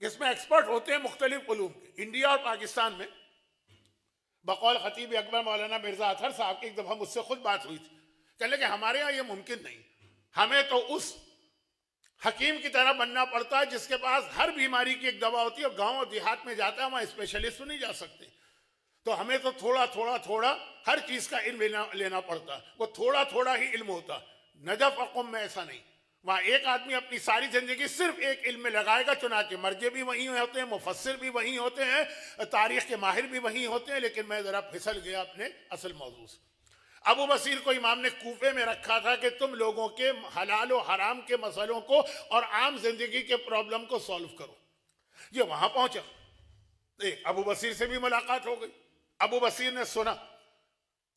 Speaker 1: इसमें एक्सपर्ट होते हैं मुख्तलिफ उलूम के। इंडिया और पाकिस्तान में बकौल खतीब अकबर मौलाना मिर्जा अतहर साहब की एक दफा मुझसे खुद बात हुई थी। कहने लगे हमारे यहाँ ये मुमकिन नहीं, हमें तो उस हकीम की तरह बनना पड़ता है जिसके पास हर बीमारी की एक दवा होती है। गांव और देहात में जाता है, वहां स्पेशलिस्ट नहीं जा सकते, तो हमें तो थोड़ा थोड़ा थोड़ा हर चीज का इल्म लेना पड़ता है। वो थोड़ा थोड़ा ही इल्म होता। नजफ और क़ुम में ऐसा नहीं, वहां एक आदमी अपनी सारी जिंदगी सिर्फ एक इल्म में लगाएगा, चुनाचे मर्जे भी वही होते हैं, मुफस्सिर भी वही होते हैं, तारीख के माहिर भी वही होते हैं। लेकिन मैं जरा फिसल गया अपने असल मौजू से। अबू बसीर को इमाम ने कूफे में रखा था कि तुम लोगों के हलाल और हराम के मसलों को और आम जिंदगी के प्रॉब्लम को सॉल्व करो। ये वहां पहुंचा, अबू बसीर से भी मुलाकात हो गई। अबू बसीर ने सुना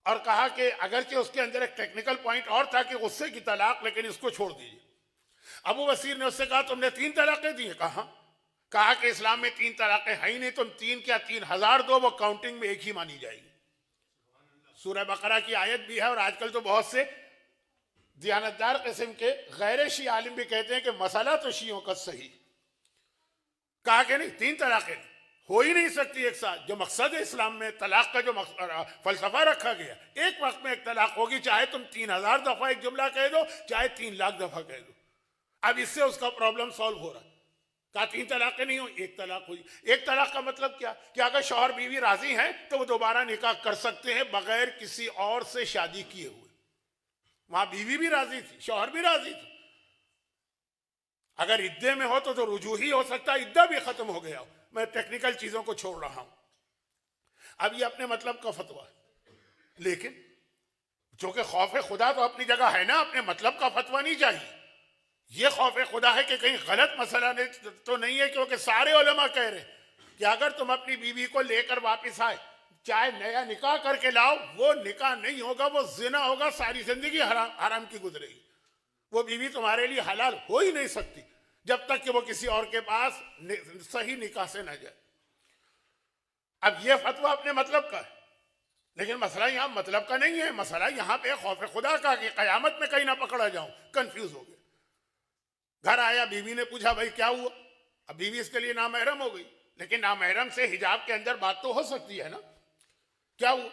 Speaker 1: और कहा कि अगरचे उसके अंदर एक टेक्निकल पॉइंट और था कि गुस्से की तलाक, लेकिन इसको छोड़ दीजिए। अबू बसीर ने उससे कहा तुमने 3 तलाकें दी? कहा कि इस्लाम में 3 तलाकें है ही नहीं, तुम 3 क्या 3000 दो, वो काउंटिंग में एक ही मानी जाएगी। सूरह बकरा की आयत भी है। और आजकल तो बहुत से दियानतदार किस्म के गैर शी आलिम भी कहते हैं कि मसला तो शियों का सही। कहा कि नहीं, 3 तलाकें हो ही नहीं सकती एक साथ। जो मकसद है इस्लाम में तलाक का, जो फलसफा रखा गया, एक वक्त में एक तलाक होगी, चाहे तुम 3000 दफा एक जुमला कह दो, चाहे 3 लाख दफा कह दो। अब इससे उसका प्रॉब्लम सॉल्व हो रहा है। कहा 3 तलाकें नहीं हो, 1 तलाक हुई। 1 तलाक का मतलब क्या कि अगर शौहर बीवी राजी हैं तो वो दोबारा निकाह कर सकते हैं बगैर किसी और से शादी किए हुए। वहां बीवी भी राजी थी, शौहर भी राजी था। अगर इद्दे में हो तो रुजू ही हो सकता है, इद्दा भी खत्म हो गया हो। मैं टेक्निकल चीजों को छोड़ रहा हूं। अब ये अपने मतलब का फतवा है, लेकिन जो कि खौफ खुदा तो अपनी जगह है ना, अपने मतलब का फतवा नहीं चाहिए। ये खौफ खुदा है कि कहीं गलत मसला तो नहीं है, क्योंकि सारे उलमा कह रहे हैं कि अगर तुम अपनी बीवी को लेकर वापस आए, चाहे नया निकाह करके लाओ, वो निकाह नहीं होगा, वो जिना होगा, सारी जिंदगी हराम की गुजरेगी। वो बीवी तुम्हारे लिए हलाल हो ही नहीं सकती जब तक कि वो किसी और के पास सही निकाह से न जाए। अब ये फतवा अपने मतलब का है, लेकिन मसला यहां मतलब का नहीं है। मसला यहां पे खौफ खुदा का कि कयामत में कहीं ना पकड़ा जाऊं। कंफ्यूज हो गया। घर आया, बीवी ने पूछा भाई क्या हुआ? अब बीवी इसके लिए नामहरम हो गई, लेकिन नामहरम से हिजाब के अंदर बात तो हो सकती है ना। क्या हुआ?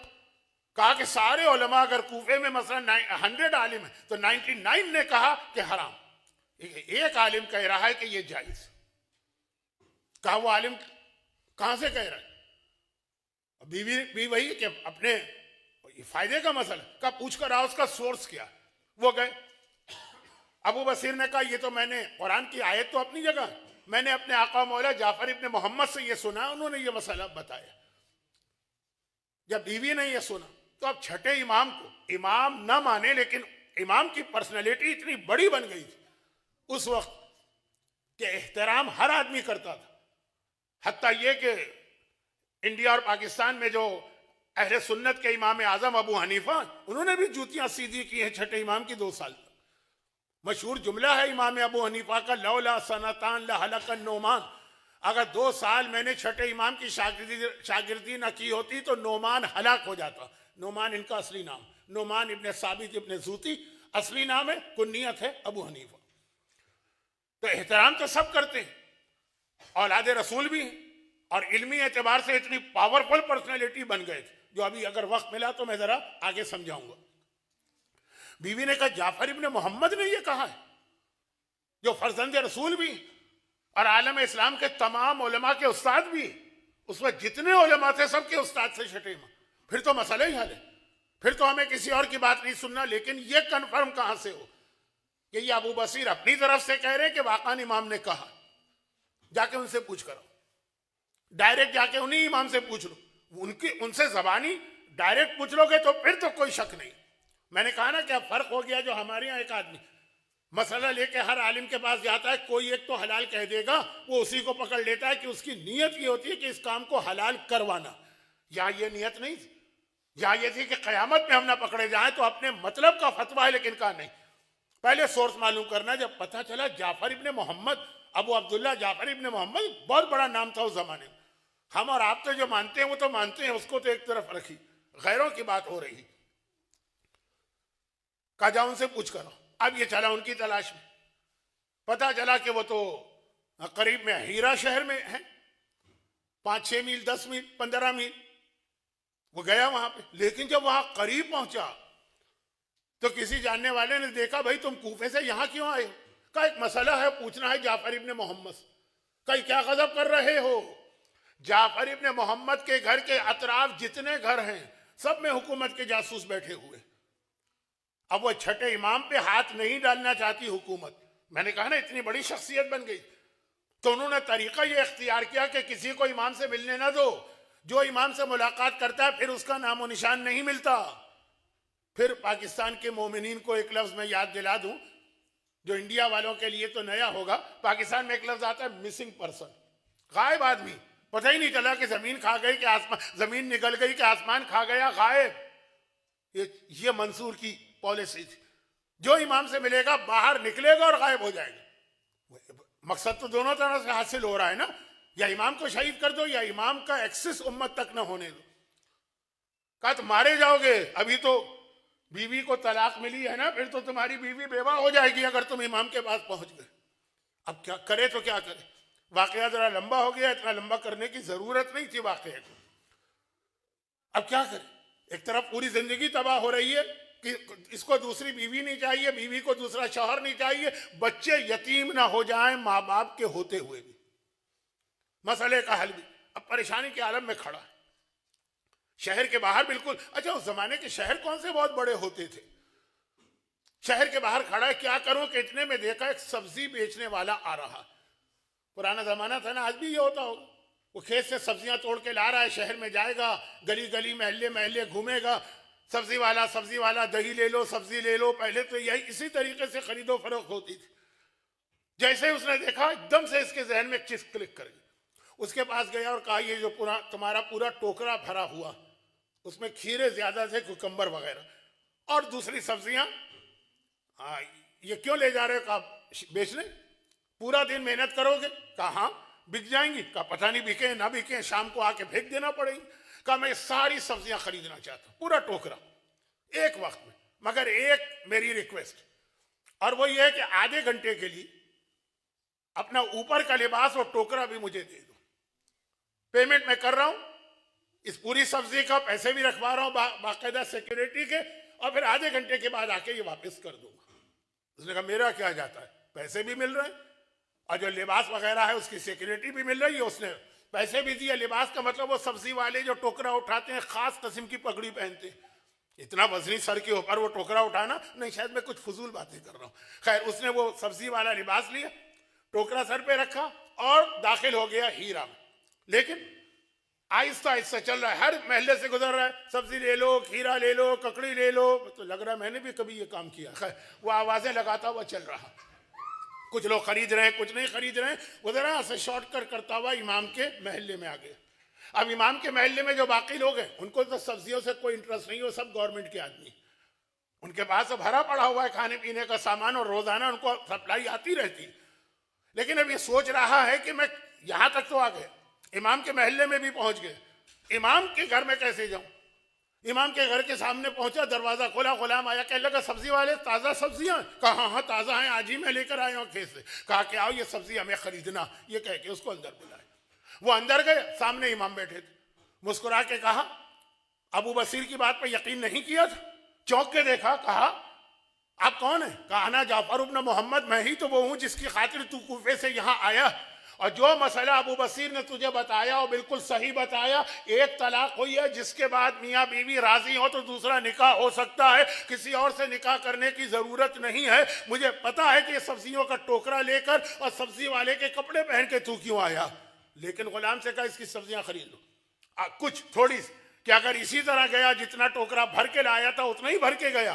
Speaker 1: कहा कि सारे उलमा अगर कूफे में मसला 100 आलिम है तो 99 ने कहा कि हराम, एक आलिम कह रहा है कि ये जायज। कहा वो आलिम कहां से कह रहा है? बीवी भी वही कि अपने फायदे का मसला। कहा पूछ कर आओ उसका सोर्स क्या। वो गए। अबू बसीर ने कहा ये तो मैंने कुरान की आयत तो अपनी जगह, मैंने अपने आका मौला जाफर इब्ने मोहम्मद से ये सुना, उन्होंने ये मसला बताया। जब बीवी ने ये सुना तो अब छठे इमाम को इमाम ना माने, लेकिन इमाम की पर्सनैलिटी इतनी बड़ी बन गई थी उस वक्त कि एहतराम हर आदमी करता था। हत्ता ये कि इंडिया और पाकिस्तान में जो अहले सुन्नत के इमाम आजम अबू हनीफा, उन्होंने भी जूतियां सीधी की हैं छठे इमाम की 2 साल तक। मशहूर जुमला है इमाम अबू हनीफा का, लौला सनतान लहलकन नोमान, अगर 2 साल मैंने छठे इमाम की शागिर्दी न की होती तो नोमान हलाक हो जाता। नोमान इनका असली नाम, नोमान इब्ने साबित इब्ने जूती असली नाम है, कुन्नियत है अबू हनीफा। तो एहतराम तो सब करते हैं, औलाद रसूल भी हैं, और इल्मी एतबार से इतनी पावरफुल पर्सनैलिटी बन गए थे, जो अभी अगर वक्त मिला तो मैं जरा आगे समझाऊंगा। बीवी ने कहा जाफर इब्ने मोहम्मद ने यह कहा है, जो फर्जंद रसूल भी और आलम इस्लाम के तमाम उलमा के उस्ताद भी, उसमें जितने उलमा थे सबके उस्ताद से छठे इमाम। फिर तो मसला ही हल है, फिर तो हमें किसी और की बात नहीं सुनना। लेकिन यह कन्फर्म कहां से हो कि ये अबू बसीर अपनी तरफ से कह रहे हैं कि वाकान इमाम ने कहा? जाके उनसे पूछ करो, डायरेक्ट जाके उन्हीं इमाम से पूछ लो। उनसे जबानी डायरेक्ट पूछ लोगे तो फिर तो कोई शक नहीं। मैंने कहा ना क्या फर्क हो गया, जो हमारे यहाँ एक आदमी मसला लेके हर आलिम के पास जाता है, कोई एक तो हलाल कह देगा, वो उसी को पकड़ लेता है कि उसकी नीयत ये होती है कि इस काम को हलाल करवाना। यहाँ ये नीयत नहीं थी, यहाँ ये थी कि कयामत में हम ना पकड़े जाएं तो अपने मतलब का फतवा है लेकिन का नहीं। पहले सोर्स मालूम करना। जब पता चला जाफर इब्ने मोहम्मद, अबू अब्दुल्ला जाफर इब्ने मोहम्मद, बहुत बड़ा नाम था उस जमाने में। हम और आप तो जो मानते हैं वो तो मानते हैं, उसको तो एक तरफ रखी, गैरों की बात हो रही। कहा जाओ उनसे पूछ करो। अब ये चला उनकी तलाश में, पता चला कि वो तो करीब में हीरा शहर में है, 5-6 मील, 10 मील, 15 मील। वो गया वहां पे, लेकिन जब वहां करीब पहुंचा तो किसी जानने वाले ने देखा, भाई तुम कूफे से यहां क्यों आए हो? का एक मसला है, पूछना है जाफर इब्ने मोहम्मद से। कहीं क्या गजब कर रहे हो? जाफर इब्ने मोहम्मद के घर के अतराफ जितने घर हैं सब में हुकूमत के जासूस बैठे हुए। अब वो छठे इमाम पे हाथ नहीं डालना चाहती हुकूमत। मैंने कहा ना इतनी बड़ी शख्सियत बन गई, तो उन्होंने तरीका ये इख्तियार किया कि किसी को इमाम से मिलने ना दो। जो इमाम से मुलाकात करता है फिर उसका नामो निशान नहीं मिलता। फिर पाकिस्तान के मोमिनीन को एक लफ्ज मैं याद दिला दूं, जो इंडिया वालों के लिए तो नया होगा। पाकिस्तान में एक लफ्ज आता है मिसिंग पर्सन, गायब आदमी। पता ही नहीं चला कि जमीन खा गई कि आसमान, जमीन निकल गई कि आसमान खा गया, गायब। ये मंसूर की पॉलिसी थी। जो इमाम से मिलेगा बाहर निकलेगा और गायब हो जाएगा। मकसद तो दोनों तरह से हासिल हो रहा है ना, या इमाम को शहीद कर दो या इमाम का एक्सेस उम्मत तक ना होने दो। कहा तो मारे जाओगे, अभी तो बीवी को तलाक मिली है ना, फिर तो तुम्हारी बीवी बेवा हो जाएगी अगर तुम इमाम के पास पहुंच गए। अब क्या करे तो क्या करे? वाकया जरा लंबा हो गया, इतना लंबा करने की जरूरत नहीं थी वाकया को। अब क्या करे? एक तरफ पूरी जिंदगी तबाह हो रही है कि इसको दूसरी बीवी नहीं चाहिए, बीवी को दूसरा शौहर नहीं चाहिए, बच्चे यतीम ना हो जाएं माँ बाप के होते हुए भी। मसले का हल भी अब परेशानी के आलम में खड़ा है। शहर के बाहर बिल्कुल, अच्छा उस जमाने के शहर कौन से बहुत बड़े होते थे। शहर के बाहर खड़ा है, क्या करूं कि इतने में देखा एक सब्जी बेचने वाला आ रहा। पुराना जमाना था ना, आज भी ये होता होगा। वो खेत से सब्जियां तोड़ के ला रहा है, शहर में जाएगा, गली गली महल्ले महल्ले घूमेगा, सब्जी वाला दही ले लो, सब्जी ले लो। पहले तो यही इसी तरीके से खरीदो फरोख्त होती थी। जैसे उसने देखा एकदम से इसके जहन में एक चीज क्लिक कर गई। उसके पास गया और कहा ये जो तुम्हारा पूरा टोकरा भरा हुआ, उसमें खीरे ज्यादा थे, कुकम्बर वगैरह और दूसरी सब्जियां, हाँ ये क्यों ले जा रहे हो? कहा बेचने। पूरा दिन मेहनत करोगे? कहा हाँ। बिक जाएंगी? कहा पता नहीं बिके ना बिके, शाम को आके फेंक देना पड़ेगी। कहा मैं सारी सब्जियां खरीदना चाहता हूं, पूरा टोकरा एक वक्त में, मगर एक मेरी रिक्वेस्ट, और वो ये है कि आधे घंटे के लिए अपना ऊपर का लिबास और टोकरा भी मुझे दे दो। पेमेंट मैं कर रहा हूं, इस पूरी सब्जी का पैसे भी रखवा रहा हूं बाकायदा सिक्योरिटी के, और फिर आधे घंटे के बाद आके ये वापस कर दूंगा। उसने कहा मेरा क्या जाता है, पैसे भी मिल रहे हैं और जो लिबास वगैरह है उसकी सिक्योरिटी भी मिल रही है। उसने पैसे भी दिए। लिबास का मतलब वो सब्जी वाले जो टोकरा उठाते हैं खास किस्म की पगड़ी पहनते हैं, इतना वजनी सर के ऊपर वो टोकरा उठाना नहीं, शायद मैं कुछ फजूल बातें कर रहा हूं। खैर उसने वो सब्जी वाला लिबास लिया, टोकरा सर पे रखा और दाखिल हो गया हीरा में। लेकिन आहिस्ता आहिस्ता चल रहा है, हर महल्ले से गुजर रहा है, सब्जी ले लो, खीरा ले लो, ककड़ी ले लो। तो लग रहा है मैंने भी कभी ये काम किया। खैर वो आवाजें लगाता हुआ चल रहा, कुछ लोग खरीद रहे हैं, कुछ नहीं खरीद रहे हैं। वो जरा से शॉर्टकट करता हुआ इमाम के महल्ले में आ गए। अब इमाम के महल्ले में जो बाकी लोग हैं उनको तो सब्जियों से कोई इंटरेस्ट नहीं, वो सब गवर्नमेंट के आदमी, उनके पास तो भरा पड़ा हुआ है खाने पीने का सामान और रोजाना उनको सप्लाई आती रहती है। लेकिन अब ये सोच रहा है कि मैं यहां तक तो आ गया, इमाम के महल्ले में भी पहुंच गए, इमाम के घर में कैसे जाऊं? इमाम के घर के सामने पहुंचा, दरवाजा खोला, गुलाम आया, कहने लगा सब्जी वाले ताजा सब्जियां? कहा हाँ हाँ ताजा हैं, आज ही मैं लेकर आया हूं खेत से। कहा कि आओ ये सब्जी हमें खरीदना, ये कह के उसको अंदर बुलाया। वो अंदर गए, सामने इमाम बैठे थे। मुस्कुरा के कहा, अबू बसीर की बात पर यकीन नहीं किया था? चौंक के देखा, कहा आप कौन है? कहा ना जाफर इब्न मोहम्मद, मैं ही तो वो हूं जिसकी खातिर तू कूफे से यहां आया, और जो मसला अबू बसीर ने तुझे बताया वो बिल्कुल सही बताया। एक तलाक हुई है जिसके बाद मियाँ बीवी राजी हो तो दूसरा निकाह हो सकता है, किसी और से निकाह करने की जरूरत नहीं है। मुझे पता है कि ये सब्जियों का टोकरा लेकर और सब्जी वाले के कपड़े पहन के तू क्यों आया, लेकिन गुलाम से कहा इसकी सब्जियां खरीद लो कुछ थोड़ी, कि अगर इसी तरह गया जितना टोकरा भर के लाया था उतना ही भर के गया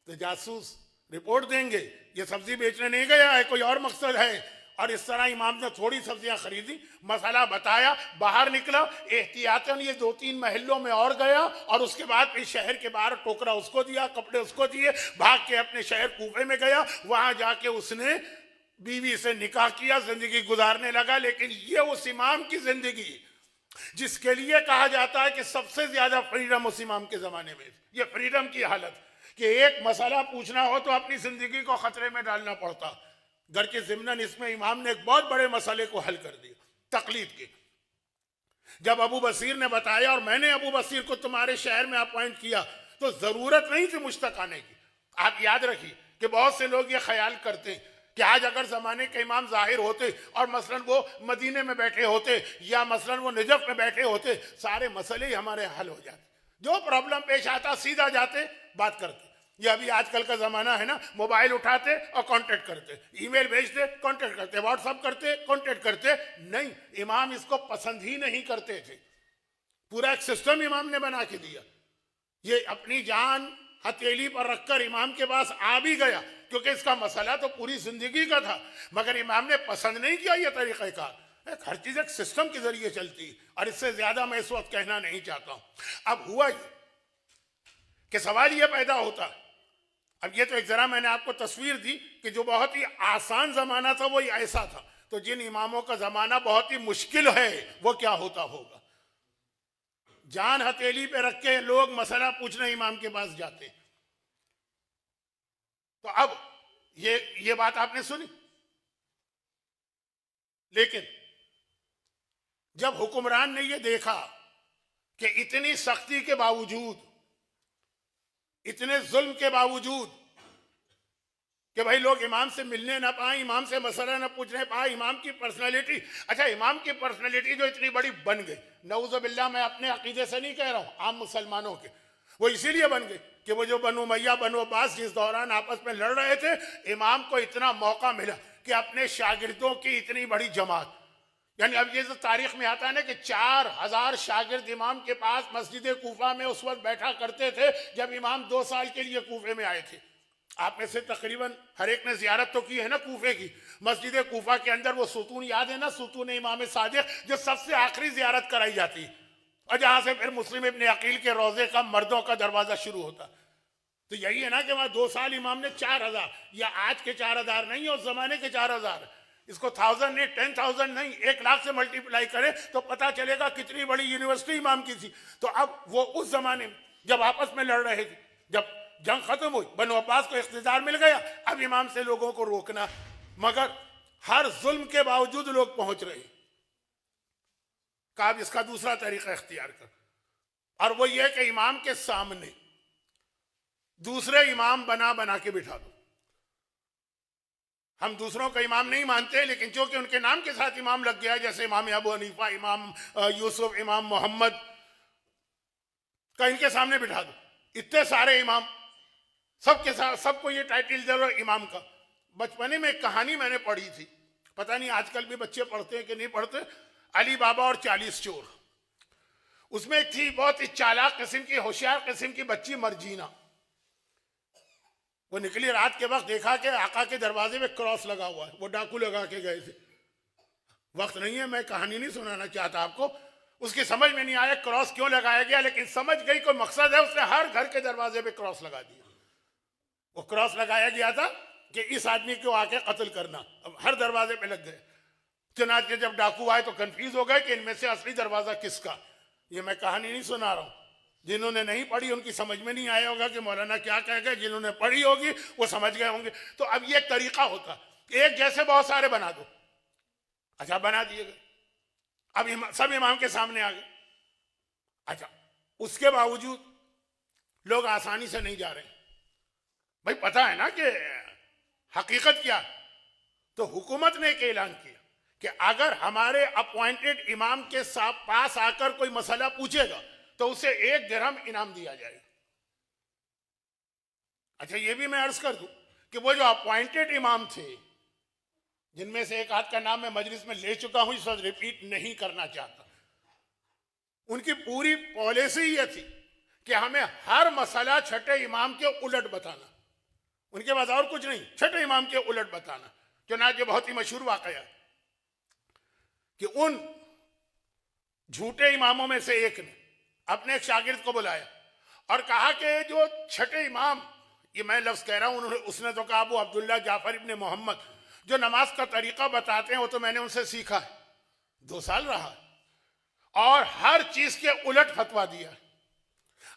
Speaker 1: तो जासूस रिपोर्ट देंगे ये सब्जी बेचने नहीं गया है, कोई और मकसद है। और इस तरह इमाम ने थोड़ी सब्जियां खरीदी, मसाला बताया, बाहर निकला, एहतियातन ये 2-3 महल्लों में और गया, और उसके बाद फिर शहर के बाहर टोकरा उसको दिया, कपड़े उसको दिए, भाग के अपने शहर कूफे में गया। वहां जाके उसने बीवी से निकाह किया, जिंदगी गुजारने लगा। लेकिन ये उस इमाम की जिंदगी जिसके लिए कहा जाता है कि सबसे ज्यादा फ्रीडम उस इमाम के जमाने में, ये फ्रीडम की हालत कि एक मसला पूछना हो तो अपनी जिंदगी को खतरे में डालना पड़ता। घर के जिम्नन इसमें इमाम ने एक बहुत बड़े मसले को हल कर दिया, तकलीद के। जब अबू बसीर ने बताया और मैंने अबू बसीर को तुम्हारे शहर में अपॉइंट किया, तो जरूरत नहीं थी मुझ तक आने की। आप याद रखिए कि बहुत से लोग ये ख्याल करते हैं कि आज अगर जमाने के इमाम जाहिर होते और मसलन वो मदीने में बैठे होते या मसलन वो नजफ में बैठे होते, सारे मसले ही हमारे हल हो जाते। जो प्रॉब्लम पेश आता सीधा जाते, बात करते। ये अभी आजकल का जमाना है ना, मोबाइल उठाते और कांटेक्ट करते, ईमेल भेजते, कांटेक्ट करते, व्हाट्सएप करते, कांटेक्ट करते। नहीं, इमाम इसको पसंद ही नहीं करते थे। पूरा एक सिस्टम इमाम ने बना के दिया। ये अपनी जान हथेली पर रखकर इमाम के पास आ भी गया, क्योंकि इसका मसला तो पूरी जिंदगी का था, मगर इमाम ने पसंद नहीं किया ये तरीक़ेकार। हर चीज एक सिस्टम के जरिए चलती, और इससे ज्यादा मैं इस वक्त कहना नहीं चाहता हूं। अब हुआ ये कि सवाल ये पैदा होता, अब ये तो एक जरा मैंने आपको तस्वीर दी कि जो बहुत ही आसान जमाना था वो ऐसा था, तो जिन इमामों का जमाना बहुत ही मुश्किल है वो क्या होता होगा। जान हथेली पे रख के लोग मसला पूछने इमाम के पास जाते। तो अब ये बात आपने सुनी, लेकिन जब हुक्मरान ने ये देखा कि इतनी सख्ती के बावजूद, इतने जुल्म के बावजूद कि भाई लोग इमाम से मिलने ना पाए, इमाम से मसला ना पूछने पाए, इमाम की पर्सनालिटी, अच्छा इमाम की पर्सनालिटी जो इतनी बड़ी बन गई, नऊज़ुबिल्लाह, मैं अपने अकीदे से नहीं कह रहा हूँ, आम मुसलमानों के, वो इसीलिए बन गई कि वो जो बनु उमय्या बनु अब्बास जिस दौरान आपस में लड़ रहे थे, इमाम को इतना मौका मिला कि अपने शागिर्दों की इतनी बड़ी जमात, यानी अब ये जो तारीख में आता है ना कि 4000 शागिर्द इमाम के पास मस्जिद कूफा में उस वक्त बैठा करते थे जब इमाम 2 साल के लिए कूफे में आए थे। आप में से तकरीबन हर एक ने जियारत तो की है ना कूफे की। मस्जिद कूफा के अंदर वो सुतून याद है ना, सुतून इमाम सादिक, जो सबसे आखिरी जियारत कराई जाती, और जहां से फिर मुस्लिम इब्ने अकील के रोजे का मर्दों का दरवाजा शुरू होता। तो यही है ना कि वहां 2 साल इमाम ने 4000, या आज के 4000 नहीं, उस जमाने के 4000, इसको 1000 नहीं, 10,000 नहीं, 1 लाख से मल्टीप्लाई करें तो पता चलेगा कितनी बड़ी यूनिवर्सिटी इमाम की थी। तो अब वो उस जमाने में जब आपस में लड़ रहे थे, जब जंग खत्म हुई, बनु अब्बास को इख्तियार मिल गया, अब इमाम से लोगों को रोकना, मगर हर जुल्म के बावजूद लोग पहुंच रहे। कहा इसका दूसरा तरीका इख्तियार कर, और वो ये कि इमाम के सामने दूसरे इमाम बना बना के बिठा दो। हम दूसरों का इमाम नहीं मानते, लेकिन जो कि उनके नाम के साथ इमाम लग गया, जैसे इमाम अबू हनीफा, इमाम यूसुफ, इमाम मोहम्मद, का इनके सामने बिठा दो। इतने सारे इमाम, सबके साथ सबको ये टाइटल दे रहे इमाम का। बचपने में एक कहानी मैंने पढ़ी थी, पता नहीं आजकल भी बच्चे पढ़ते हैं कि नहीं पढ़ते, अली बाबा और 40 चोर। उसमें थी बहुत ही चालाक किस्म की, होशियार किस्म की बच्ची मर्जीना। वो निकली रात के वक्त, देखा कि आका के दरवाजे में क्रॉस लगा हुआ है, वो डाकू लगा के गए थे। वक्त नहीं है, मैं कहानी नहीं सुनाना चाहता आपको। उसकी समझ में नहीं आया क्रॉस क्यों लगाया गया, लेकिन समझ गई कोई मकसद है, उसने हर घर के दरवाजे पे क्रॉस लगा दिया। वो क्रॉस लगाया गया था कि इस आदमी को आके कत्ल करना। अब हर दरवाजे पे लग गए। चुनांचे जब डाकू आए तो कंफ्यूज हो गए कि इनमें से असली दरवाजा किसका। ये मैं कहानी नहीं सुना रहा हूं, जिन्होंने नहीं पढ़ी उनकी समझ में नहीं आया होगा कि मौलाना क्या कह गए, जिन्होंने पढ़ी होगी वो समझ गए होंगे। तो अब ये एक तरीका होता, एक जैसे बहुत सारे बना दो। अच्छा, बना दिए गए, अब सब इमाम के सामने आ गए। अच्छा, उसके बावजूद लोग आसानी से नहीं जा रहे। भाई पता है ना कि हकीकत क्या। तो हुकूमत ने एक ऐलान किया कि अगर हमारे अपॉइंटेड इमाम के पास आकर कोई मसला पूछेगा तो उसे 1 दिरहम इनाम दिया जाएगा। अच्छा, ये भी मैं अर्ज कर दूं कि वो जो अपॉइंटेड इमाम थे, जिनमें से एक आध का नाम मैं मजलिस में ले चुका हूं, इस वक्त रिपीट नहीं करना चाहता, उनकी पूरी पॉलिसी ये थी कि हमें हर मसला छठे इमाम के उलट बताना। उनके पास और कुछ नहीं, छठे इमाम के उलट बताना। चुनांचे बहुत ही मशहूर वाकया कि उन झूठे इमामों में से एक ने अपने एक शागिर्द को बुलाया और कहा कि जो छठे इमाम, ये मैं लफ्ज कह रहा हूं, उसने तो कहा अबू अब्दुल्ला जाफर इब्ने मोहम्मद जो नमाज का तरीका बताते हैं वो तो मैंने उनसे सीखा है, 2 साल रहा और हर चीज के उलट फतवा दिया।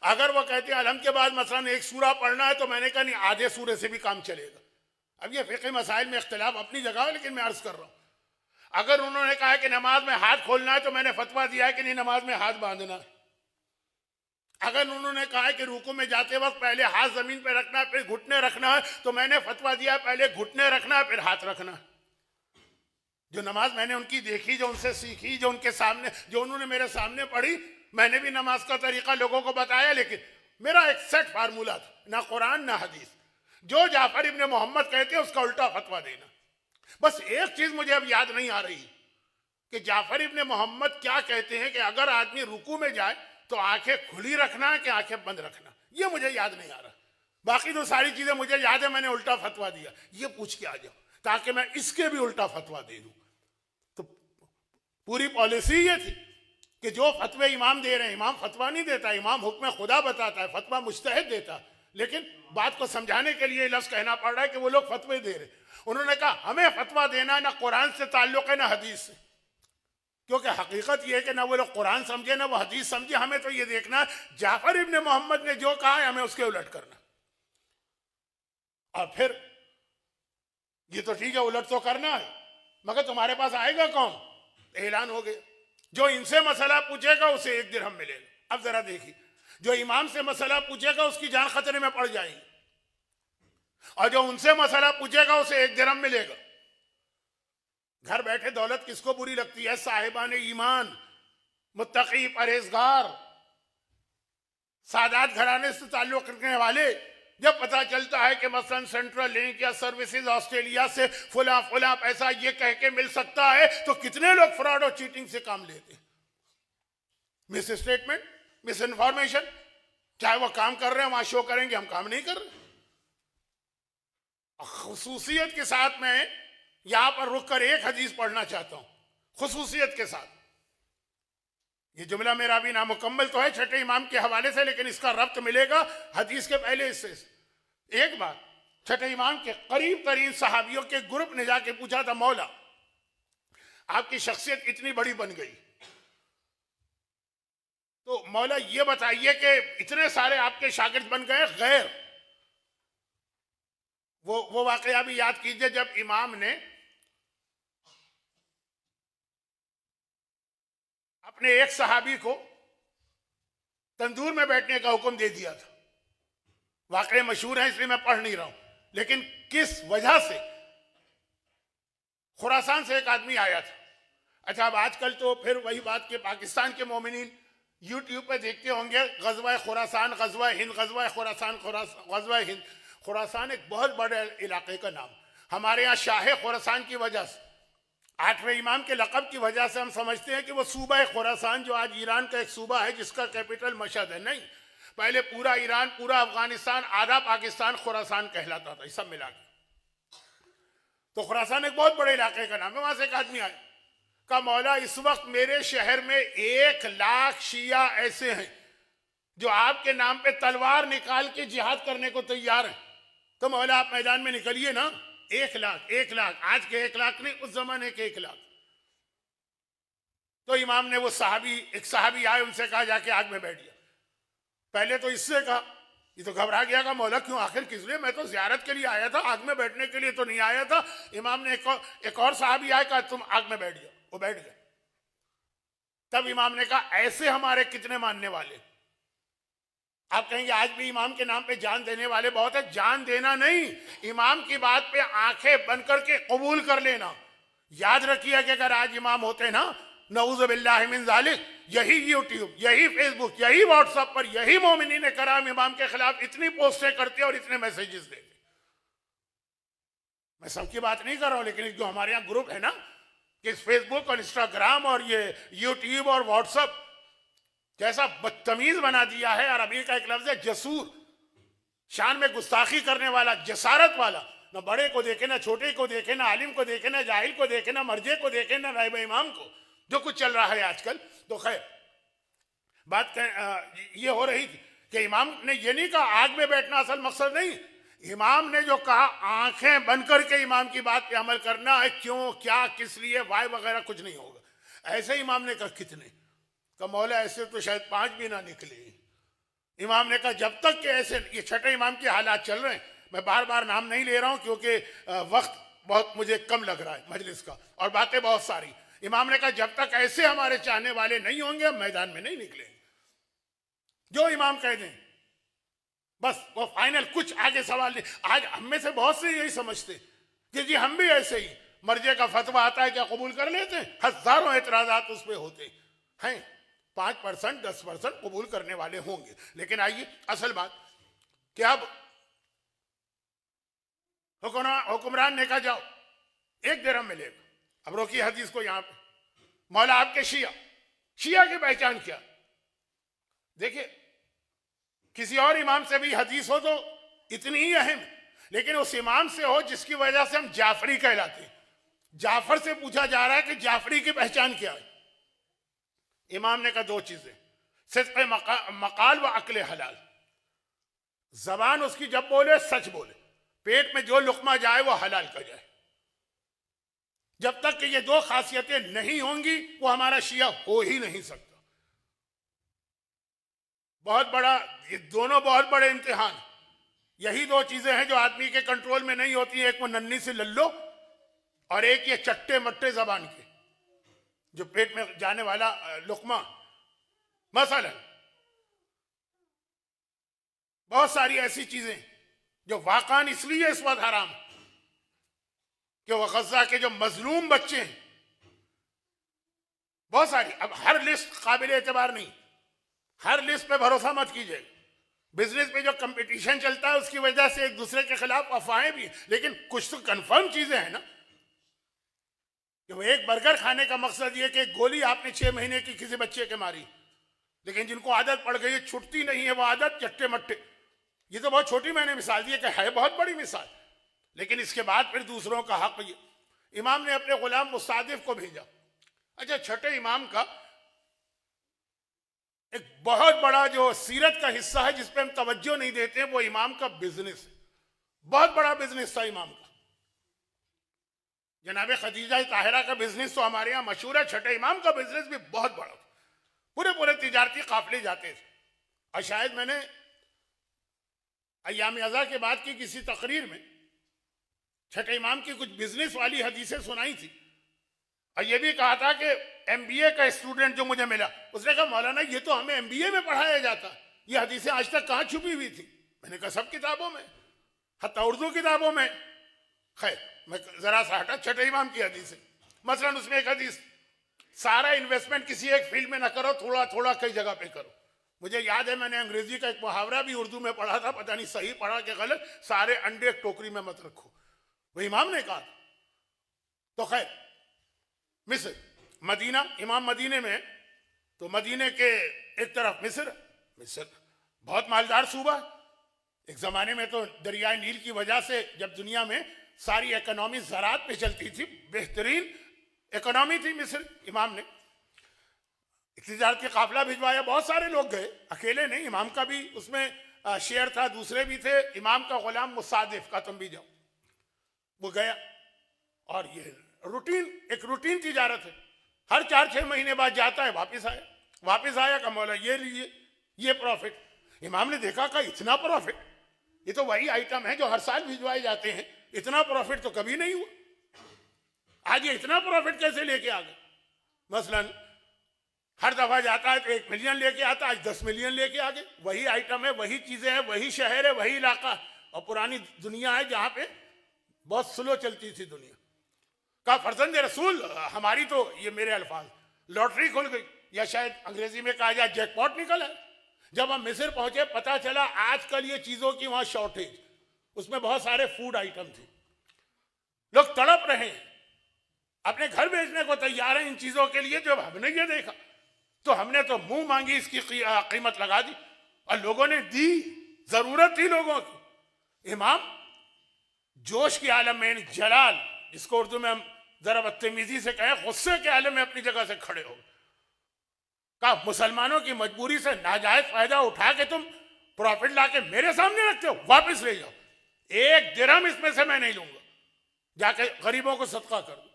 Speaker 1: अगर वो कहते हैं अलहम के बाद मसलन एक सूरा पढ़ना है तो मैंने कहा नहीं, आधे सूरे से भी काम चलेगा। अब ये फिक़्ही मसाइल में इख्तिलाफ अपनी जगह है, लेकिन मैं अर्ज कर रहा हूं, अगर उन्होंने कहा कि नमाज में हाथ खोलना है तो मैंने फतवा दिया है कि नहीं, नमाज में हाथ बांधना है। अगर उन्होंने कहा है कि रुकू में जाते वक्त पहले हाथ जमीन पे रखना है फिर घुटने रखना है तो मैंने फतवा दिया है पहले घुटने रखना है फिर हाथ रखना है। जो नमाज मैंने उनकी देखी, जो उनसे सीखी, जो उनके सामने, जो उन्होंने मेरे सामने पढ़ी, मैंने भी नमाज का तरीका लोगों को बताया, लेकिन मेरा एक सेट फार्मूला था, ना कुरान ना हदीस। जो जाफर इब्ने मोहम्मद कहते हैं उसका उल्टा फतवा देना। बस एक चीज मुझे अब याद नहीं आ रही कि जाफर इब्ने मोहम्मद क्या कहते हैं कि अगर आदमी रुकू में जाए तो आंखें खुली रखना है कि आंखें बंद रखना, ये मुझे याद नहीं आ रहा। बाकी तो सारी चीजें मुझे याद है, मैंने उल्टा फतवा दिया। ये पूछ के आ जाओ ताकि मैं इसके भी उल्टा फतवा दे दूं। तो पूरी पॉलिसी ये थी कि जो फतवे इमाम दे रहे हैं, इमाम फतवा नहीं देता, इमाम हुक्म खुदा बताता है, फतवा मुज्तहिद देता है, लेकिन बात को समझाने के लिए लफ्ज कहना पड़ रहा है कि वो लोग फतवे दे रहे। उन्होंने कहा हमें फतवा देना है ना कुरान से ताल्लुक है ना हदीस से, क्योंकि हकीकत यह है कि ना वो लोग कुरान समझे ना वो हदीस समझे। हमें तो ये देखना जाफर इब्ने मोहम्मद ने जो कहा है हमें उसके उलट करना। और फिर ये तो ठीक है, उलट तो करना है, मगर तुम्हारे पास आएगा कौन? ऐलान हो गया, जो इनसे मसला पूछेगा उसे 1 दिरहम मिलेगा। अब जरा देखिए, जो इमाम से मसला पूछेगा उसकी जान खतरे में पड़ जाएगी, और जो उनसे मसला पूछेगा उसे 1 दिरहम मिलेगा। घर बैठे दौलत किसको बुरी लगती है? साहिबान ईमान, मुत्तकी, परहेजगार, सादात घराने से ताल्लुक रखने वाले। जब पता चलता है कि मसलन सेंट्रल लिंक या सर्विसेज ऑस्ट्रेलिया से फुला फुला पैसा ये कह के मिल सकता है, तो कितने लोग फ्रॉड और चीटिंग से काम लेते हैं। मिस स्टेटमेंट, मिस इन्फॉर्मेशन, चाहे वो काम कर रहे हैं वहां शो करेंगे हम काम नहीं कर रहे। खुसूसियत के साथ मैं यहां पर रुककर एक हदीस पढ़ना चाहता हूं, खुसूसियत के साथ। ये जुमला मेरा भी नामुकम्मल तो है छठे इमाम के हवाले से, लेकिन इसका रब्त मिलेगा हदीस के पहले हिस्से से। एक बार छठे इमाम के करीब तरीन सहाबियों के ग्रुप ने जाके पूछा था, मौला आपकी शख्सियत इतनी बड़ी बन गई, तो मौला ये बताइए कि इतने सारे आपके शागिर्द बन गए गैर। वो वाकया भी याद कीजिए जब इमाम ने अपने एक सहाबी को तंदूर में बैठने का हुक्म दे दिया था। वाकया मशहूर है इसलिए मैं पढ़ नहीं रहा हूं, लेकिन किस वजह से खुरासान से एक आदमी आया था। अच्छा, अब आजकल तो फिर वही बात के पाकिस्तान के मोमिनीन यूट्यूब पे देखते होंगे गजवा खुरासान, गजवा हिंद, गजवा खुरासान, गजवा हिंद। खुरासान एक बहुत बड़े इलाके का नाम। हमारे यहाँ शाह खुरासान की वजह से, 8वें इमाम के लक़ब की वजह से हम समझते हैं कि वो सूबा खुरासान जो आज ईरान का एक सूबा है जिसका कैपिटल मशहद है, नहीं, पहले पूरा ईरान, पूरा अफगानिस्तान, आधा पाकिस्तान खुरासान कहलाता था, ये सब मिला के। तो खुरासान एक बहुत बड़े इलाके का नाम है। वहां से एक आदमी आया, कहा मौला इस वक्त मेरे शहर में 1 लाख शिया ऐसे हैं जो आपके नाम पे तलवार निकाल के जिहाद करने को तैयार हैं, तो मौला आप मैदान में निकलिए ना। 1 लाख, 1 लाख, आज के 1 लाख नहीं, उस जमाने के 1 लाख। तो इमाम ने वो एक साहबी आए, उनसे कहा जाके आग में बैठ गया। पहले तो इससे कहा, ये तो घबरा गया, कहा मौला क्यों, आखिर किस लिए? मैं तो ज़ियारत के लिए आया था, आग में बैठने के लिए तो नहीं आया था। इमाम ने एक और साहबी आया, कहा तुम आग में बैठ जाओ। वो बैठ गए। तब इमाम ने कहा ऐसे हमारे कितने मानने वाले। आप कहेंगे आज भी इमाम के नाम पे जान देने वाले बहुत है। जान देना नहीं, इमाम की बात पे आंखें बंद करके कबूल कर लेना। याद रखिए कि अगर आज इमाम होते ना, नऊज़ बिल्लाहि मिन ज़ालिक, यही यूट्यूब, यही फेसबुक, यही व्हाट्सएप पर यही मोमिनीन कराम इमाम के खिलाफ इतनी पोस्टें करते और इतने मैसेजेस देते। मैं सबकी बात नहीं कर रहा हूं, लेकिन जो हमारे यहाँ ग्रुप है ना, कि फेसबुक और इंस्टाग्राम और ये यूट्यूब और व्हाट्सएप जैसा बदतमीज बना दिया है। अरबी का एक लफ्ज है जसूर, शान में गुस्ताखी करने वाला, जसारत वाला, ना बड़े को देखे, ना छोटे को देखे, ना आलिम को देखे, ना जाहिल को देखे, ना मर्जे को देखे, ना नाइब इमाम को, जो कुछ चल रहा है आजकल। तो खैर बात ये हो रही थी कि इमाम ने ये नहीं कहा आग में बैठना असल मकसद नहीं। इमाम ने जो कहा आंखें बंद करके इमाम की बात पे अमल करना है, क्यों, क्या, किस लिए, वाय वगैरह कुछ नहीं होगा। ऐसे इमाम ने कहा कितने का मौला, ऐसे तो शायद 5 भी ना निकले। इमाम ने कहा जब तक के ऐसे, ये छठे इमाम के हालात चल रहे हैं, मैं बार बार नाम नहीं ले रहा हूं क्योंकि वक्त बहुत मुझे कम लग रहा है मजलिस का और बातें बहुत सारी। इमाम ने कहा जब तक ऐसे हमारे चाहने वाले नहीं होंगे हम मैदान में नहीं निकलेंगे। जो इमाम कह दें बस वो फाइनल, कुछ आगे सवाल नहीं। आज हम में से बहुत से यही समझते कि जी हम भी ऐसे ही, मर्जे का फतवा आता है क्या कबूल कर लेते हैं, हजारों एतराजात उस पर होते हैं। 5% 10% कबूल करने वाले होंगे। लेकिन आइए असल बात कि अब हुक्मरान ने कहा जाओ 1 दिरहम मिलेगा। अब रोकी हदीस को यहां पे, मौला आपके शिया की पहचान क्या। देखिए किसी और इमाम से भी हदीस हो तो इतनी ही अहम, लेकिन उस इमाम से हो जिसकी वजह से हम जाफरी कहलाते हैं। जाफर से पूछा जा रहा है कि जाफरी की पहचान क्या है। इमाम ने कहा 2 चीजें, सिद्क़ मकाल व अक्ल हलाल। जबान उसकी जब बोले सच बोले, पेट में जो लुकमा जाए वो हलाल का जाए। जब तक कि ये 2 खासियतें नहीं होंगी वो हमारा शिया हो ही नहीं सकता। बहुत बड़ा, ये दोनों बहुत बड़े इम्तिहान। यही 2 चीजें हैं जो आदमी के कंट्रोल में नहीं होती। एक वो नन्ही से लल्लो और एक ये चट्टे मट्टे जबान के, जो पेट में जाने वाला लुकमा। मसलन बहुत सारी ऐसी चीजें जो वाकई इसलिए इस वक्त हराम कि वो गजा के जो मजलूम बच्चे हैं, बहुत सारी। अब हर लिस्ट काबिल एतबार नहीं, हर लिस्ट पे भरोसा मत कीजिए। बिजनेस में जो कंपटीशन चलता है उसकी वजह से एक दूसरे के खिलाफ अफवाहें भी, लेकिन कुछ तो कंफर्म चीजें हैं ना। कि वो एक बर्गर खाने का मकसद ये कि गोली आपने 6 महीने की किसी बच्चे के मारी, लेकिन जिनको आदत पड़ गई है छुटती नहीं है वो आदत, चट्टे मट्टे। ये तो बहुत छोटी मैंने मिसाल दी है, है बहुत बड़ी मिसाल। लेकिन इसके बाद फिर दूसरों का हक। ये इमाम ने अपने गुलाम मुस्तादिफ को भेजा। अच्छा, छठे इमाम का एक बहुत बड़ा जो सीरत का हिस्सा है जिस पे हम तवज्जो नहीं देते, वो इमाम का बिजनेस है। बहुत बड़ा बिजनेस था इमाम का। जनाब खदीजा ताहिरा का बिजनेस तो हमारे यहाँ मशहूर है, छठे इमाम का बिजनेस भी बहुत बड़ा था। पूरे पूरे तिजारती काफिले जाते थे। और शायद मैंने अय्याम अज़ा के बाद की किसी तकरीर में छठे इमाम की कुछ बिजनेस वाली हदीसें सुनाई थी। और ये भी कहा था कि MBA का स्टूडेंट जो मुझे मिला, उसने कहा मौलाना ये तो हमें MBA में पढ़ाया जाता, ये हदीसें आज तक कहाँ छुपी हुई थी। मैंने कहा सब किताबों में, हत्ता उर्दू किताबों में। खैर मैं जरा सा हटा, छठे इमाम की हदीस है। मसलन उसमें एक हदीस, सारा इन्वेस्टमेंट किसी एक फील्ड में ना करो, थोड़ा थोड़ा कई जगह पे करो। मुझे याद है मैंने अंग्रेजी का एक मुहावरा भी उर्दू में पढ़ा था, पता नहीं सही पढ़ा कि गलत, सारे अंडे एक टोकरी में मत रखो, वो इमाम ने कहा। तो खैर मिस्र, मदीना, इमाम मदीने में, तो मदीने के एक तरफ मिस्र बहुत मालदार सूबा। एक जमाने में तो दरियाए नील की वजह से जब दुनिया में सारी इकोनॉमी ज़राअत पे चलती थी, बेहतरीन इकोनॉमी थी मिस्र। इमाम ने तिजारत के काफिला भिजवाया, बहुत सारे लोग गए, अकेले नहीं, इमाम का भी उसमें शेयर था, दूसरे भी थे। इमाम का गुलाम मुसादिफ का, तुम भी जाओ। वो गया और ये एक रूटीन तिजारत है, हर 4-6 महीने बाद जाता है, वापस आया का मौला ये लीजिए, ये प्रॉफिट। इमाम ने देखा का इतना प्रॉफिट, ये तो वही आइटम है जो हर साल भिजवाए जाते हैं, इतना प्रॉफिट तो कभी नहीं हुआ, आज ये इतना प्रॉफिट कैसे लेके आ गए। मसलन हर दफा जाता है तो 1 मिलियन लेके आता, आज 10 मिलियन लेके आ गए। वही आइटम है, वही चीजें हैं, वही शहर है, वही इलाका और पुरानी दुनिया है जहां पे बहुत स्लो चलती थी दुनिया का। फर्जंद रसूल, हमारी तो ये मेरे अल्फाज, लॉटरी खुल गई, या शायद अंग्रेजी में कहा जाए जैकपॉट निकल है। जब हम मिस्र पहुंचे पता चला आजकल ये चीजों की वहां शॉर्टेज, उसमें बहुत सारे फूड आइटम थे, लोग तड़प रहे हैं, अपने घर भेजने को तैयार हैं इन चीजों के लिए। जब हमने ये देखा तो हमने तो मुंह मांगी इसकी कीमत लगा दी और लोगों ने दी, जरूरत थी लोगों की। इमाम जोश की आलम में, जलाल, जिसको उर्दू में हम जरा बदतमीजी से कहें, गुस्से के आलम में अपनी जगह से खड़े हो, कहा मुसलमानों की मजबूरी से नाजायज फायदा उठा के तुम प्रॉफिट लाके मेरे सामने रखते हो, वापस ले जाओ, एक दिरहम इसमें से मैं नहीं लूंगा, जाके गरीबों को सदका कर दो।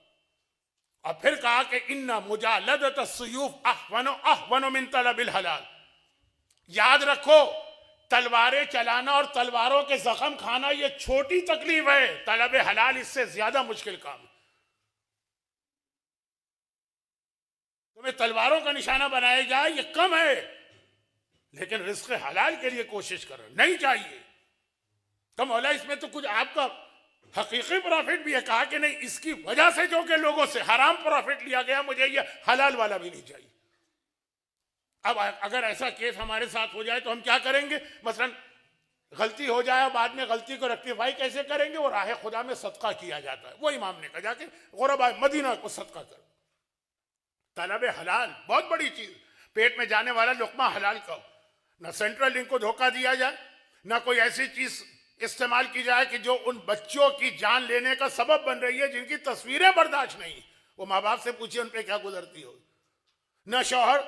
Speaker 1: और फिर कहा कि इन्ना मुजालदत अस्सुयूफ अहवनु मिन तलबिल हलाल, याद रखो तलवारें चलाना और तलवारों के जख्म खाना ये छोटी तकलीफ है, तलब हलाल इससे ज्यादा मुश्किल काम है। तुम्हें तलवारों का निशाना बनाया जाए ये कम है, लेकिन रिस्क हलाल के लिए कोशिश करो, नहीं चाहिए कम होला, इसमें तो कुछ आपका हकीकी प्रॉफिट भी है। कहा कि नहीं, इसकी वजह से जो कि लोगों से हराम प्रॉफिट लिया गया, मुझे ये हलाल वाला भी नहीं चाहिए। अब अगर ऐसा केस हमारे साथ हो जाए तो हम क्या करेंगे? मसलन गलती हो जाए, बाद में गलती को रेक्टिफाई कैसे करेंगे? वो राह खुदा में सदका किया जाता है। वो इमाम ने कहा जाके गुरबा मदीना को सदका करो। तलब हलाल बहुत बड़ी चीज, पेट में जाने वाला लुकमा हलाल का, ना सेंट्रल लिंक को धोखा दिया जाए, ना कोई ऐसी चीज इस्तेमाल की जाए कि जो उन बच्चों की जान लेने का सबब बन रही है जिनकी तस्वीरें बर्दाश्त नहीं। वो माँ बाप से पूछिए उन पे क्या गुजरती हो। न शौहर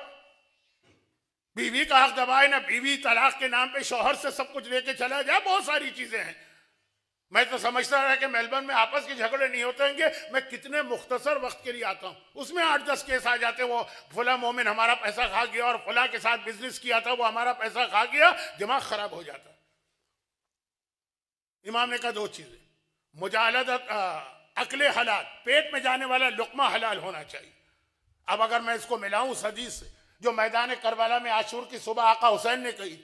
Speaker 1: बीवी का हक दबाए, ना बीवी तलाक के नाम पे शौहर से सब कुछ लेके चला जाए। बहुत सारी चीजें हैं। मैं तो समझता रहा कि मेलबर्न में आपस के झगड़े नहीं होते होंगे, मैं कितने मुख्तसर वक्त के लिए आता हूँ, उसमें 8-10 केस आ जाते। वो फुला मोमिन हमारा पैसा खा गया और फुला के साथ बिजनेस किया था, वो हमारा पैसा खा गया, दिमाग खराब हो जाता। इमाम ने कहा दो चीजें, मुजालदत अकले हलाल, पेट में जाने वाला लुकमा हलाल होना चाहिए। अब अगर मैं इसको मिलाऊं उस हदीस से जो मैदान करबला में आशूर की सुबह आका हुसैन ने कही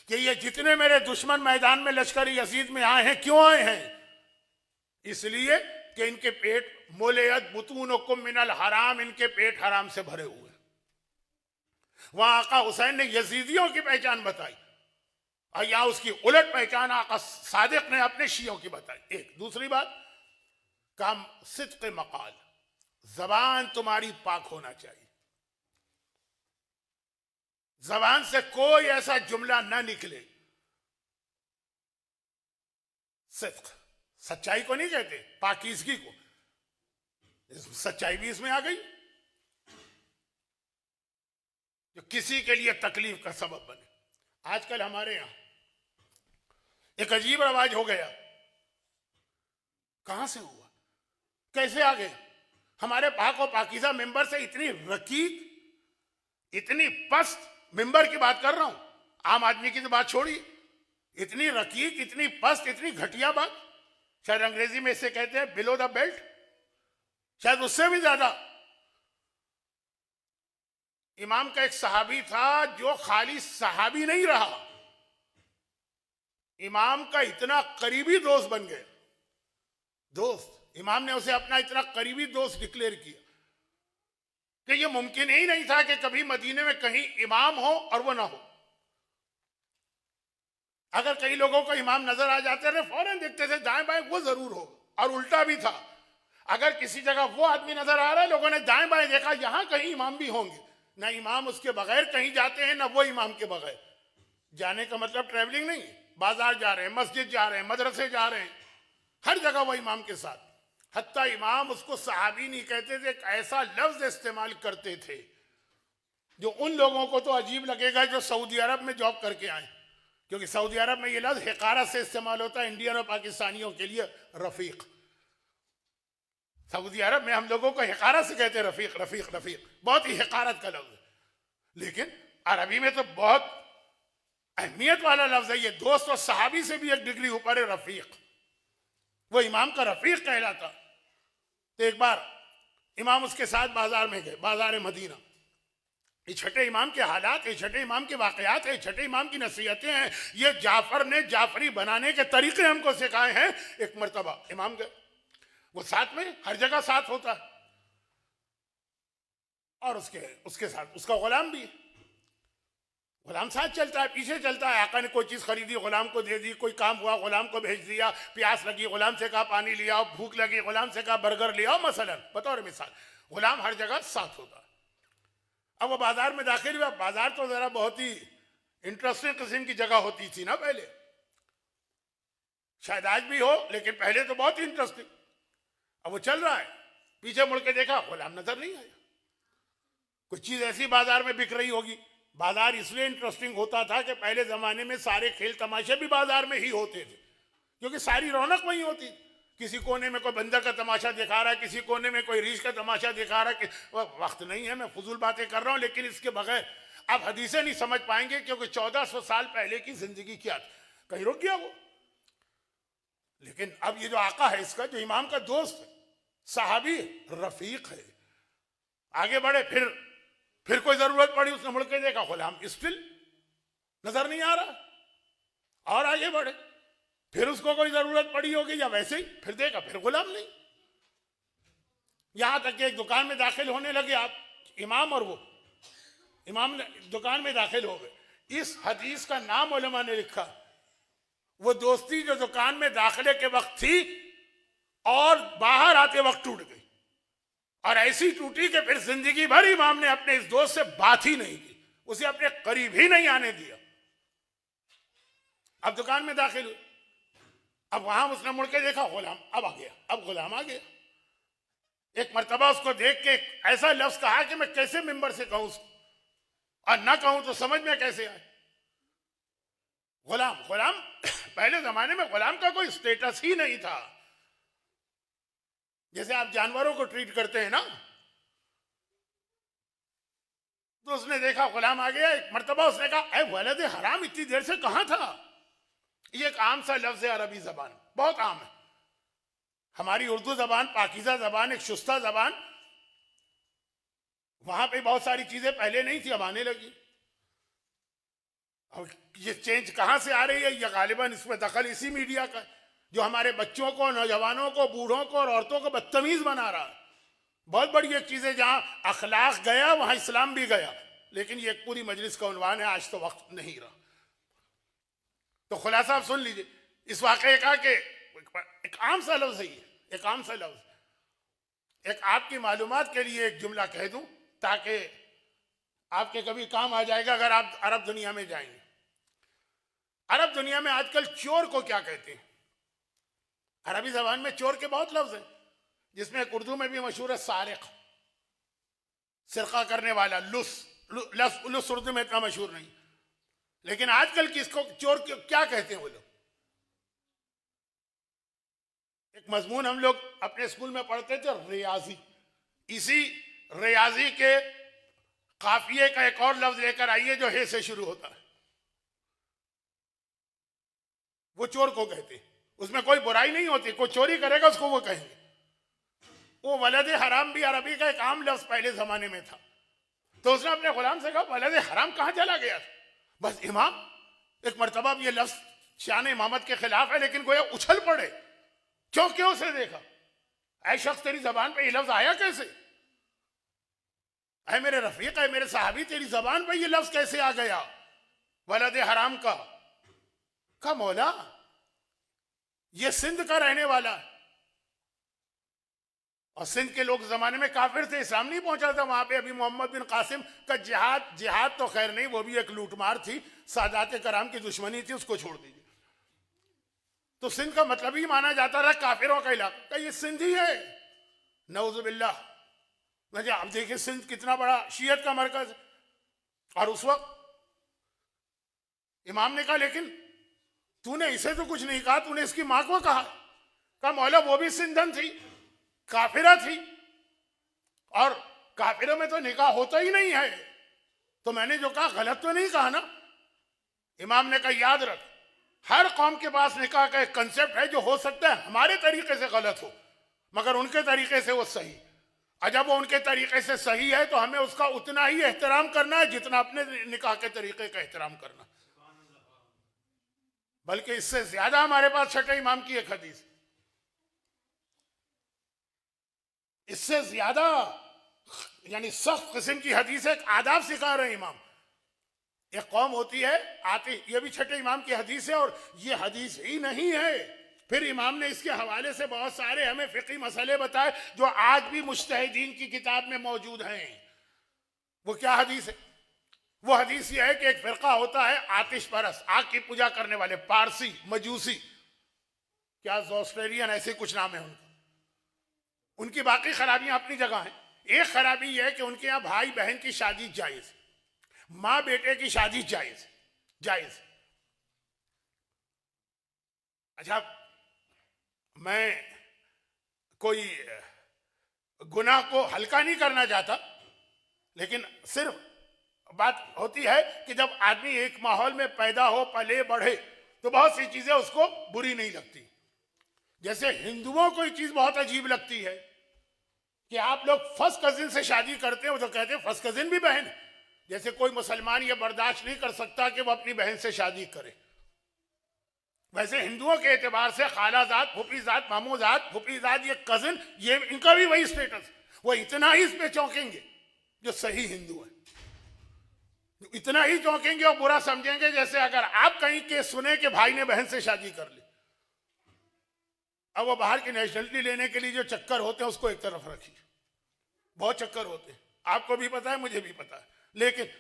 Speaker 1: कि ये जितने मेरे दुश्मन मैदान में लश्कर यजीद में आए हैं, क्यों आए हैं? इसलिए कि इनके पेट मुलियत बुतूनुकुम मिनल हराम, इनके पेट हराम से भरे हुए। वहां आका हुसैन ने यजीदियों की पहचान बताई और यहां उसकी उलट पहचान आका सादिक ने अपने शियों की बताई। एक दूसरी बात, काम सिद्क मकाल, जबान तुम्हारी पाक होना चाहिए। जबान से कोई ऐसा जुमला ना निकले, सिद्क, सच्चाई को नहीं कहते, पाकीज़गी को। सच्चाई भी इसमें आ गई जो किसी के लिए तकलीफ का सबब बने। आजकल हमारे यहां एक अजीब रवाज हो गया, कहां से हुआ, कैसे आ गया? हमारे पाक और पाकीज़ा मेंबर से इतनी रकीक, इतनी पस्त, मेंबर की बात कर रहा हूं, आम आदमी की तो बात छोड़िए, इतनी रकीक, इतनी पस्त, इतनी घटिया बात, शायद अंग्रेजी में इसे कहते हैं बिलो द बेल्ट, शायद उससे भी ज्यादा। इमाम का एक सहाबी था जो खाली सहाबी नहीं रहा, इमाम का इतना करीबी दोस्त बन गया। दोस्त, इमाम ने उसे अपना इतना करीबी दोस्त डिक्लेयर किया कि यह मुमकिन ही नहीं था कि कभी मदीने में कहीं इमाम हो और वो ना हो। अगर कई लोगों को इमाम नजर आ जाते रहे, फौरन देखते थे दाएं बाएं वो जरूर हो, और उल्टा भी था। अगर किसी जगह वो आदमी नजर आ रहा है, लोगों ने दाएं बाएं देखा, यहां कहीं इमाम भी होंगे। ना इमाम उसके बगैर कहीं जाते हैं, ना वो इमाम के बगैर। जाने का मतलब ट्रैवलिंग नहीं, बाजार जा रहे हैं, मस्जिद जा रहे हैं, मदरसे जा रहे हैं, हर जगह वो इमाम के साथ। हत्ता इमाम उसको सहाबी नहीं कहते थे, एक ऐसा लफ्ज इस्तेमाल करते थे जो उन लोगों को तो अजीब लगेगा जो सऊदी अरब में जॉब करके आए, क्योंकि सऊदी अरब में ये लफ्ज हिकारत से इस्तेमाल होता है इंडियन और पाकिस्तानियों के लिए, रफीक। सऊदी अरब में हम लोगों को हिकारत से कहते हैं रफीक, रफीक, रफीक, बहुत ही हिकारत का लफ्ज। लेकिन अरबी में तो बहुत अहमियत वाला लफ्ज है ये। दोस्त और सहाबी से भी एक डिग्री ऊपर है रफीक। वो इमाम का रफीक कहलाता। तो एक बार इमाम उसके साथ बाजार में गए, बाजार मदीना। ये छठे इमाम के हालात, ये छठे इमाम के वाकयात है, छठे इमाम की नसीहतें हैं। ये जाफर ने जाफरी बनाने के तरीके हमको सिखाए हैं। एक मर्तबा इमाम गए, वो साथ में हर जगह साथ होता है, और उसके साथ उसका गुलाम भी, गुलाम साथ चलता है, पीछे चलता है। आका ने कोई चीज खरीदी, गुलाम को दे दी, कोई काम हुआ, गुलाम को भेज दिया, प्यास लगी, गुलाम से कहा पानी लिया, भूख लगी, गुलाम से कहा बर्गर लिया, मसलन बतौर मिसाल। गुलाम हर जगह साथ होता है। अब वो बाजार में दाखिल हुआ। बाजार तो जरा बहुत ही इंटरेस्टिंग किस्म की जगह होती थी ना पहले। शायद आज भी हो, लेकिन पहले तो बहुत इंटरेस्टिंग। अब वो चल रहा है, पीछे मुड़ के देखा, गुलाम नजर नहीं आया। कुछ चीज ऐसी बाजार में बिक रही होगी। बाजार इसलिए इंटरेस्टिंग होता था कि पहले जमाने में सारे खेल तमाशे भी बाजार में ही होते थे, क्योंकि सारी रौनक वहीं होती। किसी कोने में कोई बंदर का तमाशा दिखा रहा है, किसी कोने में कोई रीछ का तमाशा दिखा रहा है। वक्त नहीं है, मैं फजूल बातें कर रहा हूं, लेकिन इसके बगैर आप हदीसें नहीं समझ पाएंगे, क्योंकि 1400 साल पहले की जिंदगी क्या थी, कहीं रुक गया वो। लेकिन अब ये जो आका है इसका, जो इमाम का दोस्त है, साहबी रफीक है, आगे बढ़े, फिर कोई जरूरत पड़ी, उसने मुड़ के देखा, गुलाम स्टिल नजर नहीं आ रहा, और आगे बढ़े, फिर उसको कोई जरूरत पड़ी होगी या वैसे ही, फिर देखा, फिर गुलाम नहीं। यहां तक कि एक दुकान में दाखिल होने लगे आप, इमाम और वो इमाम ने दुकान में दाखिल हो गए। इस हदीस का नाम उलमा ने लिखा, वो दोस्ती जो दुकान में दाखिले के वक्त थी और बाहर आते वक्त टूट गई, और ऐसी टूटी कि फिर जिंदगी भर इमाम ने अपने इस दोस्त से बात ही नहीं की, उसे अपने करीब ही नहीं आने दिया। अब दुकान में दाखिल हुई, अब वहां उसने मुड़ के देखा, गुलाम अब आ गया, अब गुलाम आ गया। एक मर्तबा उसको देख के ऐसा लफ्ज कहा कि मैं कैसे मिंबर से कहूं उसको, और ना कहूं तो समझ में कैसे आए। गुलाम गुलाम पहले जमाने में गुलाम का कोई स्टेटस ही नहीं था। जैसे आप जानवरों को ट्रीट करते हैं ना, तो उसने देखा गुलाम आ गया। एक मर्तबा उसने कहा, ऐ वलद हराम, इतनी देर से कहां था। ये एक आम सा लफ्ज है, अरबी जबान बहुत आम है। हमारी उर्दू जबान पाकीज़ा जबान, एक शुस्ता जबान, वहां पे बहुत सारी चीजें पहले नहीं थी, अब आने लगी। अब ये चेंज कहां से आ रही है, ये गालिबन इसमें दखल इसी मीडिया का, जो हमारे बच्चों को, नौजवानों को, बूढ़ों को और औरतों को बदतमीज बना रहा है। बहुत बड़ी एक चीज है, जहां अखलाक गया वहां इस्लाम भी गया। लेकिन ये एक पूरी मजलिस का उन्वान है, आज तो वक्त नहीं रहा। तो खुलासा आप सुन लीजिए इस वाकये का, कि एक आम सा लफ्ज है, एक आम सा लफ्ज। एक आपकी मालूमात के लिए एक जुमला कह दूं, ताकि आपके कभी काम आ जाएगा अगर आप अरब दुनिया में जाएंगे। अरब दुनिया में आजकल चोर को क्या कहते हैं? अरबी जबान में चोर के बहुत लफ्ज हैं, जिसमें एक उर्दू में भी मशहूर है सारिक, सिरका करने वाला। लुस उर्दू में इतना मशहूर नहीं, लेकिन आजकल किसको चोर क्या कहते हैं वो लोग? एक मजमून हम लोग अपने स्कूल में पढ़ते थे, रियाजी। इसी रियाजी के काफिये का एक और लफ्ज लेकर आइए जो हे से शुरू होता है, वो चोर को कहते हैं। उसमें कोई बुराई नहीं होती, कोई चोरी करेगा उसको वो कहेंगे। वो वलद हराम भी अरबी का एक आम लफ्ज पहले जमाने में था। तो उसने अपने गुलाम से कहा, वलद हराम कहां चला गया? बस इमाम एक मर्तबा ये लफ्ज शान इमामत के खिलाफ है, लेकिन गोया उछल पड़े, चौंक के उसे देखा, ऐ शख्स तेरी जबान पे ये लफ्ज आया कैसे? ऐ मेरे रफीक, है मेरे साहबी, तेरी जबान पे ये लफ्ज कैसे आ गया वलद हराम का? मौला, ये सिंध का रहने वाला है, और सिंध के लोग जमाने में काफिर थे, इस्लाम नहीं पहुंचा था वहां पे। अभी मोहम्मद बिन कासिम का जिहाद तो खैर नहीं, वो भी एक लूटमार थी, सादात कराम की दुश्मनी थी, उसको छोड़ दीजिए। तो सिंध का मतलब ही माना जाता रहा काफिरों का इलाका, ये सिंध ही है, नऊजुबिल्लाह। अब देखिए सिंध कितना बड़ा शियत का मरकज है। और उस वक्त इमाम ने कहा, लेकिन तूने इसे तो कुछ नहीं कहा, तूने इसकी मां को कहा मौला वो भी सिंधन थी, काफिरा थी, और काफिरों में तो निकाह होता ही नहीं है, तो मैंने जो कहा गलत तो नहीं कहा ना? इमाम ने कहा, याद रख, हर कौम के पास निकाह का एक कंसेप्ट है जो हो सकता है हमारे तरीके से गलत हो, मगर उनके तरीके से वो सही। और जब वो उनके तरीके से सही है तो हमें उसका उतना ही एहतराम करना है जितना अपने निकाह के तरीके का एहतराम करना। बल्कि इससे ज्यादा हमारे पास छठे इमाम की एक हदीस, इससे ज्यादा यानी सख्त किस्म की हदीस है, एक आदाब सिखा रहे इमाम। एक कौम होती है आती, ये भी छठे इमाम की हदीस है, और ये हदीस ही नहीं है, फिर इमाम ने इसके हवाले से बहुत सारे हमें फिक़ी मसले बताए जो आज भी मुज्तहिदीन की किताब में मौजूद हैं। वो क्या हदीस है? वो हदीस ये है कि एक फिरका होता है आतिश परस, आग की पूजा करने वाले, पारसी, मजूसी। क्या जोस्टेरियन ऐसे कुछ नाम है उनका। उनकी बाकी खराबियां अपनी जगह हैं। एक खराबी यह है कि उनके यहाँ भाई बहन की शादी जायज, माँ बेटे की शादी जायज जायज। अच्छा, मैं कोई गुनाह को हल्का नहीं करना चाहता, लेकिन सिर्फ बात होती है कि जब आदमी एक माहौल में पैदा हो, पले बढ़े, तो बहुत सी चीजें उसको बुरी नहीं लगती। जैसे हिंदुओं को ये चीज बहुत अजीब लगती है कि आप लोग फर्स्ट कजिन से शादी करते हो, तो कहते हैं फर्स्ट कजिन भी बहन। जैसे कोई मुसलमान ये बर्दाश्त नहीं कर सकता कि वो अपनी बहन से शादी करे। वैसे हिंदुओं के एतबार से खालाजाद, फूफीजाद, मामूजाद, फूफीजाद, ये कजिन, ये इनका भी वही स्टेटस। वो इतना ही इस पे चौंकेंगे जो सही हिंदू है, इतना ही चौंकेंगे और बुरा समझेंगे जैसे अगर आप कहीं के सुने कि भाई ने बहन से शादी कर ली। अब वो बाहर की नेशनलिटी लेने के लिए जो चक्कर होते हैं उसको एक तरफ रखिए, बहुत चक्कर होते हैं, आपको भी पता है, मुझे भी पता है। लेकिन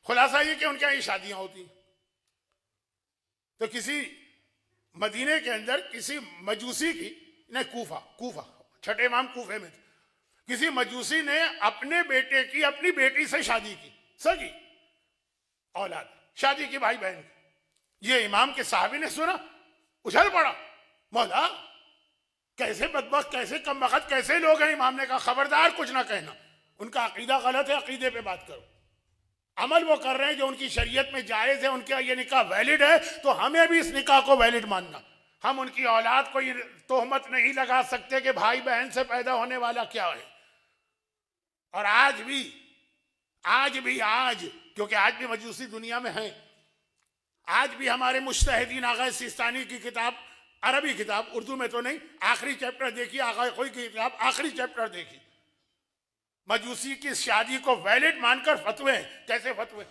Speaker 1: खुलासा ये कि उनके यहाँ शादियां होती। तो किसी मदीने के अंदर किसी मजूसी की, नहीं कूफा छठे इमाम कूफे में थे, किसी मजूसी ने अपने बेटे की अपनी बेटी से शादी की, सगी औलाद शादी की, भाई बहन की। ये इमाम के साहबी ने सुना, उछल पड़ा, मौला कैसे बदबख्त, कैसे कमबख्त, कैसे लोग हैं। इमाम ने कहा खबरदार कुछ ना कहना, उनका अकीदा गलत है, अकीदे पे बात करो। अमल वो कर रहे हैं जो उनकी शरीयत में जायज है, उनका ये निकाह वैलिड है, तो हमें भी इस निकाह को वैलिड मानना। हम उनकी औलाद को ये तोहमत नहीं लगा सकते कि भाई बहन से पैदा होने वाला क्या है। और आज क्योंकि आज भी मजूसी दुनिया में है, आज भी हमारे मुज्तहिदीन आगा सिस्तानी की किताब, अरबी किताब, उर्दू में तो नहीं, आखिरी चैप्टर देखिए, आगा कोई की किताब आखिरी चैप्टर देखिए, मजूसी की शादी को वैलिड मानकर फतवे हैं। कैसे फतवे?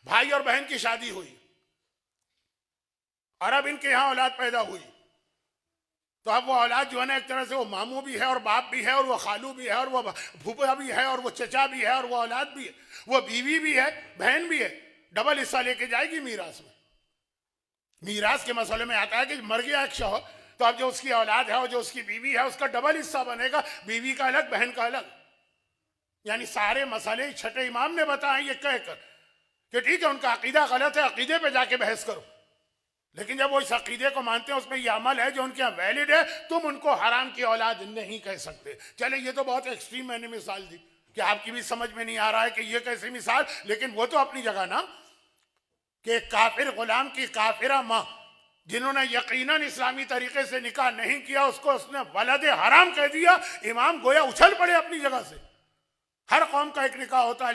Speaker 1: भाई और बहन की शादी हुई और अब इनके यहां औलाद पैदा हुई, तो अब वो औलाद जो है ना, एक तरह से वो मामू भी है और बाप भी है और वो खालू भी है और वो फूफा भी है और वो चचा भी है और वो औलाद भी है, वो बीवी भी है, बहन भी है। डबल हिस्सा लेके जाएगी मीरास में। मीरास के मसले में आता है कि मर गया एक शौहर, तो अब जो उसकी औलाद है और जो उसकी बीवी है उसका डबल हिस्सा बनेगा, बीवी का अलग, बहन का अलग। यानी सारे मसले छठे इमाम ने बताए ये कहकर कि ठीक है उनका अकीदा गलत है, अकीदे पे जाके बहस करो, लेकिन जब वो इस अकीदे को मानते हैं, उसमें ये अमल है जो उनके यहाँ वैलिड है, तुम उनको हराम की औलाद नहीं कह सकते। चले ये तो बहुत एक्सट्रीम मैंने मिसाल दी कि आपकी भी समझ में नहीं आ रहा है कि ये कैसी मिसाल, लेकिन वो तो अपनी जगह ना, कि काफिर गुलाम की काफिरा माँ जिन्होंने यकीनन इस्लामी तरीके से निकाह नहीं किया, उसको उसने वलद हराम कह दिया। इमाम गोया उछल पड़े अपनी जगह से। हर कौम का एक निकाह होता है,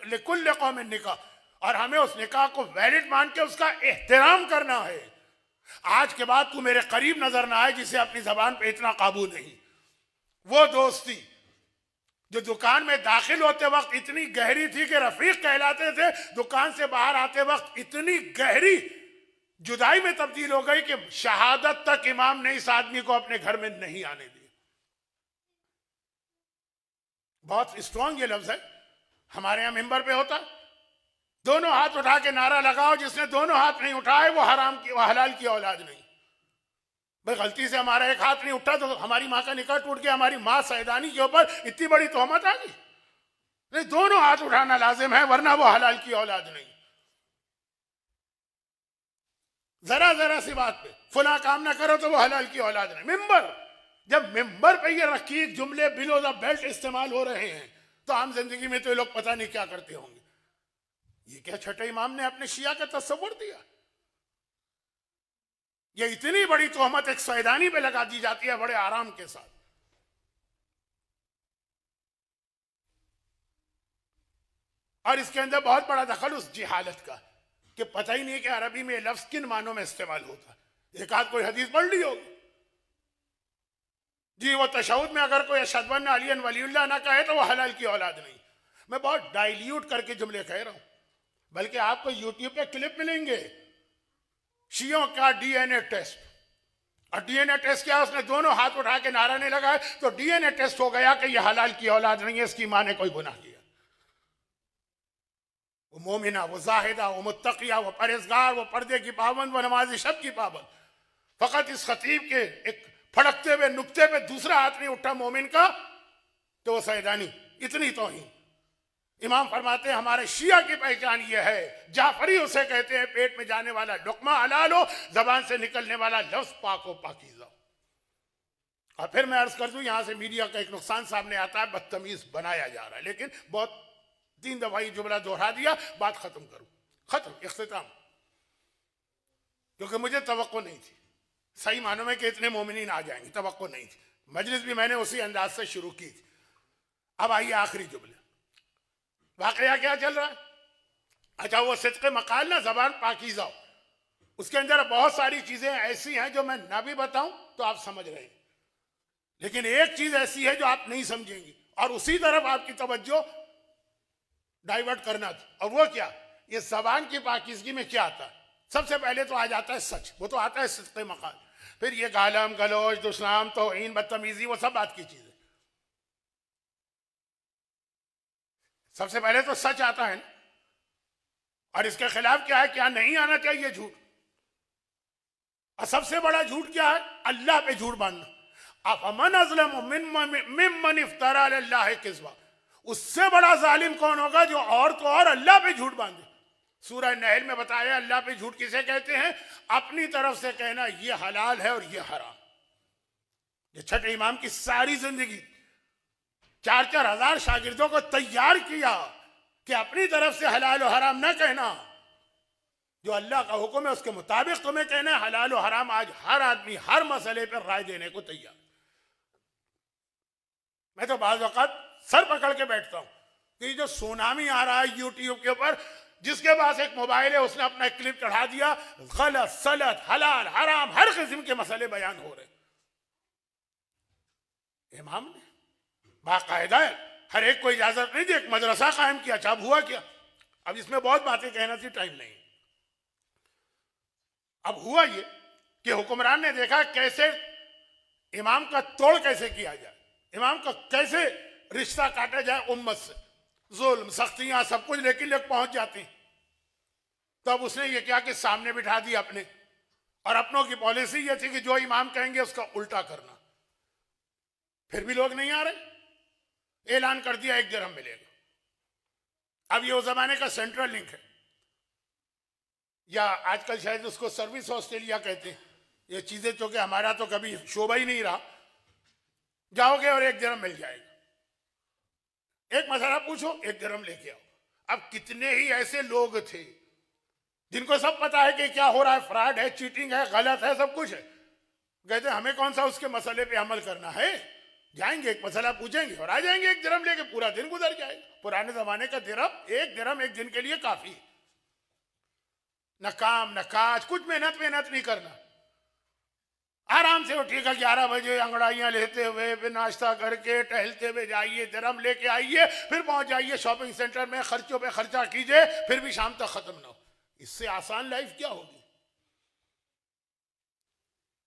Speaker 1: लिकुल्ल कौम निकाह, और हमें उस निकाह को वैलिड मान के उसका एहतराम करना है। आज के बाद तू मेरे करीब नजर ना आए जिसे अपनी जबान पे इतना काबू नहीं। वो दोस्ती जो दुकान में दाखिल होते वक्त इतनी गहरी थी कि रफीक कहलाते थे, दुकान से बाहर आते वक्त इतनी गहरी जुदाई में तब्दील हो गई कि शहादत तक इमाम ने इस आदमी को अपने घर में नहीं आने दिया। बहुत स्ट्रांग ये लफ्ज है। हमारे यहां मिंबर पे होता, दोनों हाथ उठा के नारा लगाओ, जिसने दोनों हाथ नहीं उठाए वो हराम की, वो हलाल की औलाद नहीं। भाई गलती से हमारा एक हाथ नहीं उठा तो हमारी माँ का निकाह टूट गया, हमारी माँ सैदानी के ऊपर इतनी बड़ी तोहमत आ गई। नहीं, दोनों हाथ उठाना लाजिम है, वरना वो हलाल की औलाद नहीं। जरा जरा सी बात पे फुला काम ना करो तो वो हलाल की औलाद नहीं। मिंबर, जब मिंबर पे ये रकीक जुमले बिलो द बेल्ट इस्तेमाल हो रहे हैं, तो आम जिंदगी में तो ये लोग पता नहीं क्या करते होंगे। ये क्या छठे इमाम ने अपने शिया का तस्वुर दिया? ये इतनी बड़ी तोहमत एक सैदानी पे लगा दी जाती है बड़े आराम के साथ। और इसके अंदर बहुत बड़ा दखल उस जिहालत का कि पता ही नहीं कि अरबी में लफ्ज किन मानों में इस्तेमाल होता है। एक आध कोई हदीस पढ़ ली होगी जी, वो तशहुद में अगर कोई अशहदु अन्ना अलिय्यन वलीउल्लाह ना कहे तो वो हलाल की औलाद नहीं। मैं बहुत डाइल्यूट करके जुमले कह रहा हूं, बल्कि आपको यूट्यूब पे क्लिप मिलेंगे शियों का डीएनए टेस्ट। और डीएनए टेस्ट क्या, उसने दोनों हाथ उठा के नारा नहीं लगाए तो डीएनए टेस्ट हो गया कि यह हलाल की औलाद नहीं है, इसकी मां ने कोई गुनाह किया। वो मोमिना, वो जाहिदा, वो मुत्तकिया, वो परहेजगार, वो पर्दे की पाबंद, वो नमाज़ी शब की पाबंद। फकत इस खतीब के एक फड़कते हुए नुक्ते पे दूसरा हाथ नहीं उठा मोमिन का तो वो सैदानी, इतनी तौहीन। इमाम फरमाते हैं हमारे शिया की पहचान ये है, जाफरी उसे कहते हैं पेट में जाने वाला लुकमा हलाल हो, जबान से निकलने वाला लफ्ज पाक हो पाकीज़ा। और फिर मैं अर्ज कर दूं, यहां से मीडिया का एक नुकसान सामने आता है, बदतमीज बनाया जा रहा है, लेकिन बहुत 3 दफा ये जुमला दोहरा दिया, बात खत्म करूं, खत्म, इख्तिताम। क्योंकि मुझे तवक्को नहीं थी सही मानों में कि इतने मोमिनीन आ जाएंगे, तवक्को नहीं थी। मजलिस भी मैंने उसी अंदाज से शुरू की थी। अब आइए आखिरी जुमले, वाकया क्या चल रहा है। अच्छा, वो सिद्क़ मकाल ना, जबान पाकीज़ा, उसके अंदर बहुत सारी चीजें ऐसी हैं जो मैं ना भी बताऊं तो आप समझ रहे हैं, लेकिन एक चीज ऐसी है जो आप नहीं समझेंगी और उसी तरफ आपकी तवज्जो डाइवर्ट करना था। और वो क्या, ये जबान की पाकीज़गी में क्या आता है। सबसे पहले तो आ जाता है सच, वो तो आता है सिद्क़ मकाल। फिर ये गालम गलोच दुश्मन तौहीन बदतमीजी, वो सब बात की चीज है। सबसे पहले तो सच आता है ना, और इसके खिलाफ क्या है, क्या नहीं आना चाहिए, झूठ। और सबसे बड़ा झूठ क्या है, अल्लाह पे झूठ बांधना। अफमन अज़लम मिम्मन इफ्तरा अलल्लाहि किज़्बा, उससे बड़ा जालिम कौन होगा जो और तो और अल्लाह पे झूठ बांधे। सूरह नहल में बताया अल्लाह पे झूठ किसे कहते हैं, अपनी तरफ से कहना ये हलाल है और ये हराम। ये छठे इमाम की सारी जिंदगी 4-4 हजार शागिर्दों को तैयार किया कि अपनी तरफ से हलाल और हराम न कहना, जो अल्लाह का हुक्म है उसके मुताबिक तुम्हें कहना है हलाल और हराम। आज हर आदमी हर मसले पर राय देने को तैयार। मैं तो बाज़ वक़्त सर पकड़ के बैठता हूं कि जो सुनामी आ रहा है यूट्यूब के ऊपर, जिसके पास एक मोबाइल है उसने अपना एक क्लिप चढ़ा दिया, गलत सलत हलाल हराम हर किस्म के मसले बयान हो रहे। इमाम ने बाकायदा है, हर एक को इजाजत नहीं दी, एक मदरसा कायम किया। अच्छा, अब हुआ क्या, अब इसमें बहुत बातें कहना थी, टाइम नहीं। अब हुआ ये कि हुक्मरान ने देखा कैसे इमाम का तोड़ कैसे किया जाए, इमाम का कैसे रिश्ता काटा जाए उम्मत से, जुल्म सख्तियां सब कुछ लेकिन लोग पहुंच जाते हैं। तब उसने ये किया कि सामने बिठा दिया अपने, और अपनों की पॉलिसी ये थी कि जो इमाम कहेंगे उसका उल्टा करना। फिर भी लोग नहीं आ रहे, ऐलान कर दिया 1 दिरहम मिलेगा। अब ये उस जमाने का सेंट्रल लिंक है, या आजकल शायद उसको सर्विस ऑस्ट्रेलिया कहते हैं। ये चीजें तो कि हमारा तो कभी शोभा ही नहीं रहा, जाओगे और 1 दिरहम मिल जाएगा, एक मसला पूछो 1 दिरहम लेके आओ। अब कितने ही ऐसे लोग थे जिनको सब पता है कि क्या हो रहा है, फ्रॉड है, चीटिंग है, गलत है, सब कुछ है। कहते हमें कौन सा उसके मसले पे अमल करना है, जाएंगे एक मसला पूछेंगे और आ जाएंगे 1 दिरहम लेके, पूरा दिन गुजर जाएगा। पुराने जमाने का दिरहम, 1 दिरहम 1 दिन के लिए काफी है। न काम न काज, कुछ मेहनत नहीं करना, आराम से उठिएगा 11 बजे, अंगड़ाइयां लेते हुए, फिर नाश्ता करके टहलते हुए जाइए, दिरहम लेके आइए, फिर पहुंच जाइए शॉपिंग सेंटर में, खर्चों पे खर्चा कीजिए, फिर भी शाम तक खत्म ना हो। इससे आसान लाइफ क्या होगी।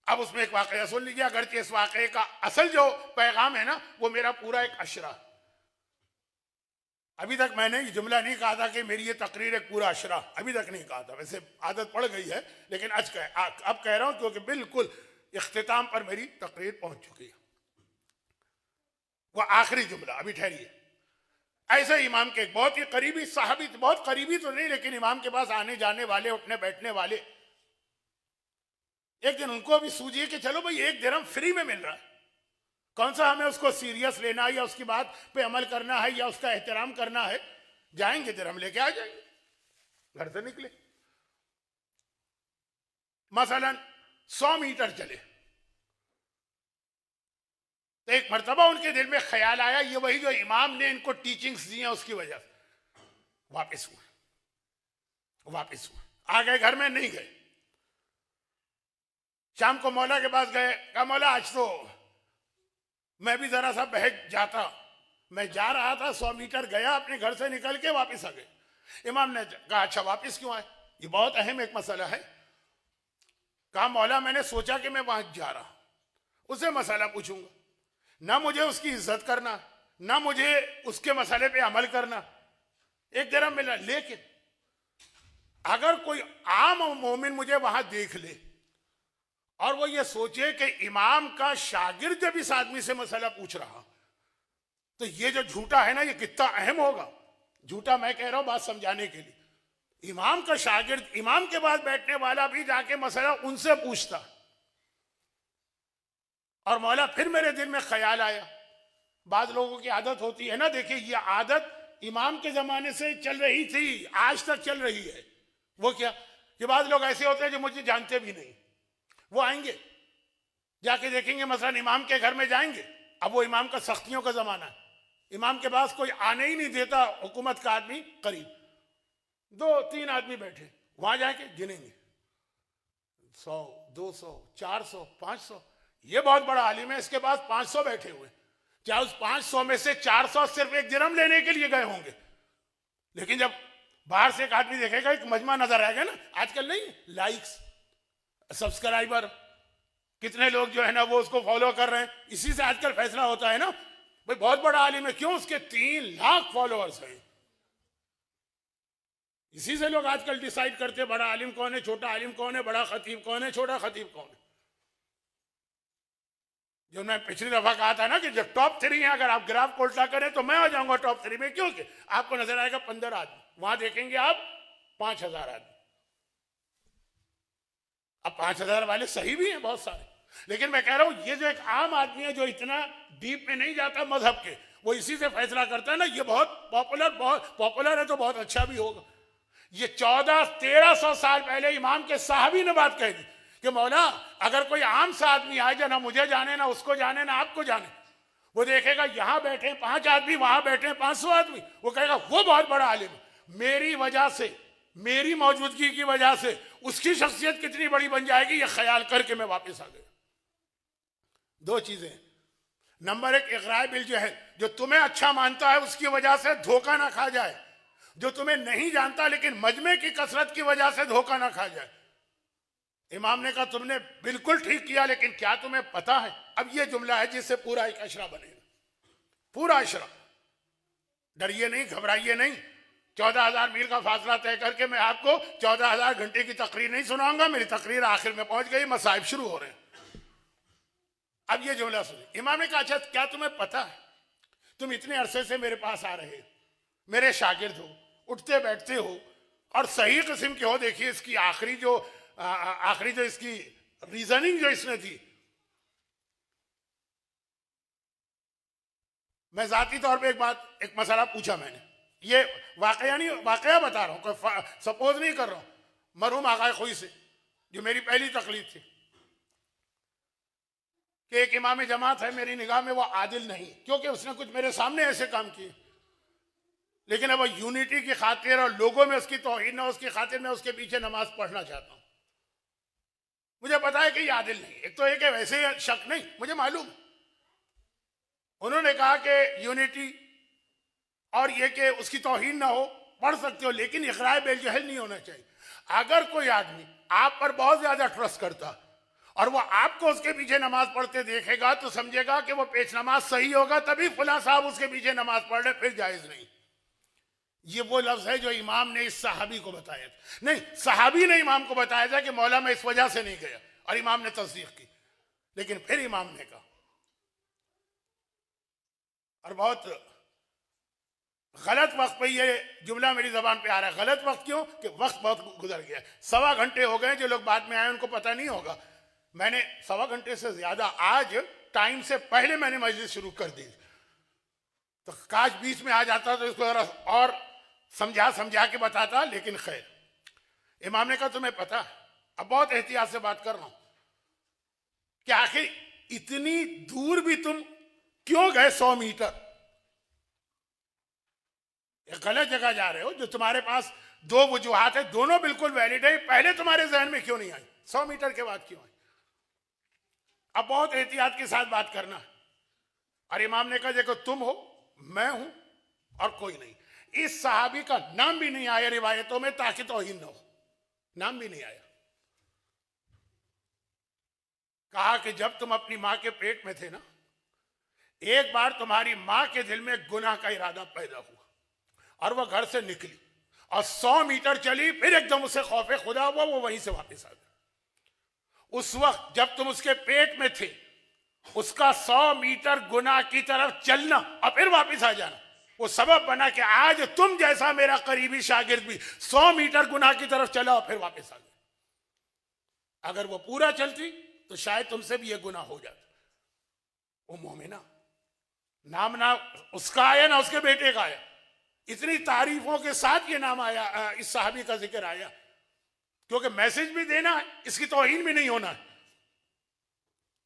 Speaker 1: अब उसमें एक वाकया सुन लीजिए, अगरचे इस वाकये का असल जो पैगाम है ना, वो मेरा पूरा एक अशरा। अभी तक मैंने ये जुमला नहीं कहा था कि मेरी ये तकरीर एक पूरा अशरा, अभी तक नहीं कहा था, वैसे आदत पड़ गई है, लेकिन अब कह रहा हूं क्योंकि बिल्कुल इख्तिताम पर मेरी तकरीर पहुंच चुकी है। वह आखिरी जुमला, अभी ठहरिए। ऐसे इमाम के एक बहुत ही करीबी साहबी, बहुत करीबी तो नहीं लेकिन इमाम के पास आने जाने वाले, उठने बैठने वाले, एक दिन उनको भी सूझिए कि चलो भाई 1 दिरहम फ्री में मिल रहा है, कौन सा हमें उसको सीरियस लेना है या उसकी बात पे अमल करना है या उसका एहतराम करना है। जाएंगे दिरहम लेके आ जाएंगे, घर से निकले, मसलन 100 मीटर चले तो एक मर्तबा उनके दिल में ख्याल आया, ये वही जो इमाम ने इनको टीचिंग्स दी हैं उसकी वजह से। वापस हुए, आ गए घर में, नहीं गए, शाम को मौला के पास गए, कहा मौला आज तो मैं भी जरा सा बहक जाता, मैं जा रहा था 100 मीटर गया, अपने घर से निकल के वापस आ गए। इमाम ने कहा अच्छा वापस क्यों आए, ये बहुत अहम एक मसला है। कहा मौला मैंने सोचा कि मैं वहां जा रहा, उससे मसला पूछूंगा, ना मुझे उसकी इज्जत करना, ना मुझे उसके मसले पे अमल करना, 1 दिरहम मिला। लेकिन अगर कोई आम मोमिन मुझे वहां देख ले और वो ये सोचे कि इमाम का शागिर्द जब इस आदमी से मसला पूछ रहा तो ये जो झूठा है ना, ये कितना अहम होगा। झूठा मैं कह रहा हूं बात समझाने के लिए। इमाम का शागिर्द, इमाम के बाद बैठने वाला भी जाके मसला उनसे पूछता। और मौला फिर मेरे दिल में ख्याल आया, बाद लोगों की आदत होती है ना, देखिए ये आदत इमाम के जमाने से चल रही थी, आज तक चल रही है। वो क्या, कि बाद लोग ऐसे होते हैं जो मुझे जानते भी नहीं, वो आएंगे जाके देखेंगे मसलन इमाम के घर में जाएंगे। अब वो इमाम का सख्तियों का जमाना है, इमाम के पास कोई आने ही नहीं देता हुकूमत का आदमी। करीब 2-3 आदमी बैठे, वहां जाके गिनेंगे 100, 200, 400, 500। ये बहुत बड़ा आलिम है, इसके पास 500 बैठे हुए। क्या उस 500 में से 400 सिर्फ एक दिरहम लेने के लिए गए होंगे? लेकिन जब बाहर से एक आदमी देखेगा, एक मजमा नजर आएगा ना। आजकल नहीं, लाइक्स, सब्सक्राइबर, कितने लोग जो है ना वो उसको फॉलो कर रहे हैं, इसी से आजकल फैसला होता है ना भाई बहुत बड़ा आलिम है। क्यों? उसके 3 लाख फॉलोअर्स हैं। इसी से लोग आजकल डिसाइड करते हैं बड़ा आलिम कौन है, छोटा आलिम कौन है, बड़ा खतीब कौन है, छोटा खतीब कौन है। जो मैं पिछली दफा कहा था ना कि जब टॉप 3 है, अगर आप ग्राफ उल्टा करें तो मैं आ जाऊंगा टॉप 3 में। क्योंकि आपको नजर आएगा 15 आदमी, वहां देखेंगे आप 5000 आदमी। अब 5000 वाले सही भी हैं बहुत सारे, लेकिन मैं कह रहा हूं ये जो एक आम आदमी है जो इतना डीप में नहीं जाता मजहब के, वो इसी से फैसला करता है ना ये बहुत पॉपुलर है तो बहुत अच्छा भी होगा। ये 1400-1300 साल पहले इमाम के साहबी ने बात कही थी कि मौला अगर कोई आम सा आदमी आए जो ना मुझे जाने ना उसको जाने ना आपको जाने, वो देखेगा यहां बैठे 5 आदमी, वहां बैठे 500 आदमी, वो कहेगा वो बहुत बड़ा आलिम है। मेरी वजह से, मेरी मौजूदगी की वजह से उसकी शख्सियत कितनी बड़ी बन जाएगी, ये ख्याल करके मैं वापस आ गया। 2 चीजें, नंबर 1 इक़राए बिल जहल, जो तुम्हें अच्छा मानता है उसकी वजह से धोखा ना खा जाए, जो तुम्हें नहीं जानता लेकिन मजमे की कसरत की वजह से धोखा ना खा जाए। इमाम ने कहा तुमने बिल्कुल ठीक किया, लेकिन क्या तुम्हें पता है? अब ये जुमला है जिससे पूरा एक अशरा बनेगा, पूरा अशरा। डरिए नहीं, घबराइए नहीं। 14,000 मील का फासला तय करके मैं आपको 14,000 घंटे की तकरीर नहीं सुनाऊंगा। मेरी तकरीर आखिर में पहुंच गई, मसाइब शुरू हो रहे हैं। अब ये जुमला सुनिए। इमाम ने कहा अच्छा क्या तुम्हें पता है, तुम इतने अरसे से मेरे पास आ रहे हो, मेरे शागिर्द हो, उठते बैठते हो और सही किस्म के हो। देखिए इसकी आखिरी जो इसकी रीजनिंग जो इसने थी, मैं जाती तौर पे एक मसला पूछा मैंने, ये वाकया नहीं, वाकया बता रहा हूं, कोई सपोज नहीं कर रहा हूं। मरहूम आगा खुई से जो मेरी पहली तकलीफ थी कि एक इमाम जमात है, मेरी निगाह में वो आदिल नहीं, क्योंकि उसने कुछ मेरे सामने ऐसे काम किए, लेकिन अब यूनिटी की खातिर और लोगों में उसकी तौहीन न उसकी खातिर मैं उसके पीछे नमाज पढ़ना चाहता हूं। मुझे पता है कि ये आदिल नहीं, एक तो एक है वैसे शक नहीं, मुझे मालूम। उन्होंने कहा कि यूनिटी और ये कि उसकी तौहीन ना हो, पढ़ सकते हो, लेकिन इक़राए बिल जहल नहीं होना चाहिए। अगर कोई आदमी आप पर बहुत ज्यादा ट्रस्ट करता और वो आपको उसके पीछे नमाज पढ़ते देखेगा तो समझेगा कि वो पेश नमाज सही होगा, तभी फुला साहब उसके पीछे नमाज पढ़ रहे, फिर जायज नहीं। ये वो लफ्ज है जो इमाम ने इस सहाबी को बताया था। नहीं, सहाबी ने इमाम को बताया था कि मौला मैं इस वजह से नहीं गया, और इमाम ने तस्दीक की। लेकिन फिर इमाम ने कहा, और बहुत गलत वक्त पे ये जुमला मेरी जबान पे आ रहा है। गलत वक्त क्यों? कि वक्त बहुत गुजर गया, 1.25 घंटे हो गए। जो लोग बाद में आए उनको पता नहीं होगा, मैंने 1.25 घंटे से ज्यादा, आज टाइम से पहले मैंने मजलिस शुरू कर दी। तो काश बीच में आ जाता तो इसको जरा और समझा के बताता, लेकिन खैर। इमाम ने कहा तुम्हें पता, अब बहुत एहतियात से बात कर रहा हूं, कि आखिर इतनी दूर भी तुम क्यों गए 100 मीटर? एक गलत जगह जा रहे हो, जो तुम्हारे पास 2 वजूहात है, दोनों बिल्कुल वैलिड है, पहले तुम्हारे जहन में क्यों नहीं आई? 100 मीटर के बाद क्यों आई? अब बहुत एहतियात के साथ बात करना। और इमाम ने कहा देखो तुम हो, मैं हूं और कोई नहीं। इस सहाबी का नाम भी नहीं आया रिवायतों में ताकि तौहीन न हो, नाम भी नहीं आया। कहा कि जब तुम अपनी मां के पेट में थे ना, एक बार तुम्हारी मां के दिल में गुनाह का इरादा पैदा हुआ और वह घर से निकली और 100 मीटर चली, फिर एकदम उसे खौफे खुदा हुआ, वो वहीं से वापस आ गया। उस वक्त जब तुम उसके पेट में थे, उसका 100 मीटर गुनाह की तरफ चलना और फिर वापस आ जाना, वो सबब बना कि आज तुम जैसा मेरा करीबी शागिर्द भी 100 मीटर गुनाह की तरफ चला और फिर वापस आ गया। अगर वो पूरा चलती तो शायद तुमसे भी ये गुनाह हो जाता। वो मोमिना, नाम ना उसका आया ना उसके बेटे का आया, इतनी तारीफों के साथ ये नाम आया, इस साहबी का जिक्र आया, क्योंकि मैसेज भी देना है, इसकी तौहीन भी नहीं होना है।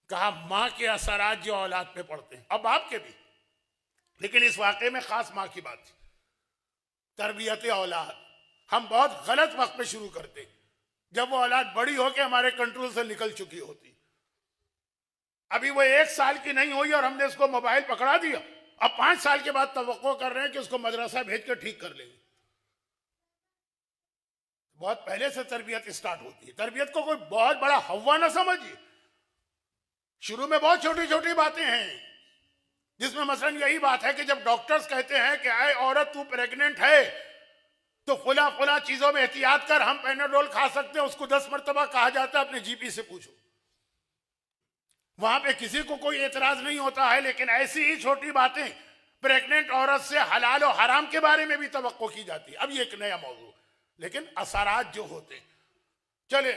Speaker 1: कहा मां के असरात जो औलाद पे पड़ते हैं, अब बाप के भी, लेकिन इस वाकये में खास मां की बात थी। तरबियत औलाद हम बहुत गलत वक्त पे शुरू करते, जब वो औलाद बड़ी होकर हमारे कंट्रोल से निकल चुकी होती। अभी वो 1 साल की नहीं हुई और हमने उसको मोबाइल पकड़ा दिया, अब 5 साल के बाद तवक्को कर रहे हैं कि उसको मदरसा भेज कर ठीक कर लेंगे। बहुत पहले से तरबियत स्टार्ट होती है। तरबियत को कोई बहुत बड़ा हवा ना समझिए। शुरू में बहुत छोटी छोटी बातें हैं, जिसमें मसलन यही बात है कि जब डॉक्टर्स कहते हैं कि आए औरत तू प्रेग्नेंट है तो फुला फुला चीजों में एहतियात कर, हम पेनाडोल खा सकते हैं, उसको 10 मरतबा कहा जाता है, अपने जीपी से पूछो। वहां पे किसी को कोई एतराज नहीं होता है, लेकिन ऐसी ही छोटी बातें प्रेग्नेंट औरत से हलाल और हराम के बारे में भी तवक्को की जाती है। अब ये एक नया मौजू, लेकिन असरात जो होते हैं, चले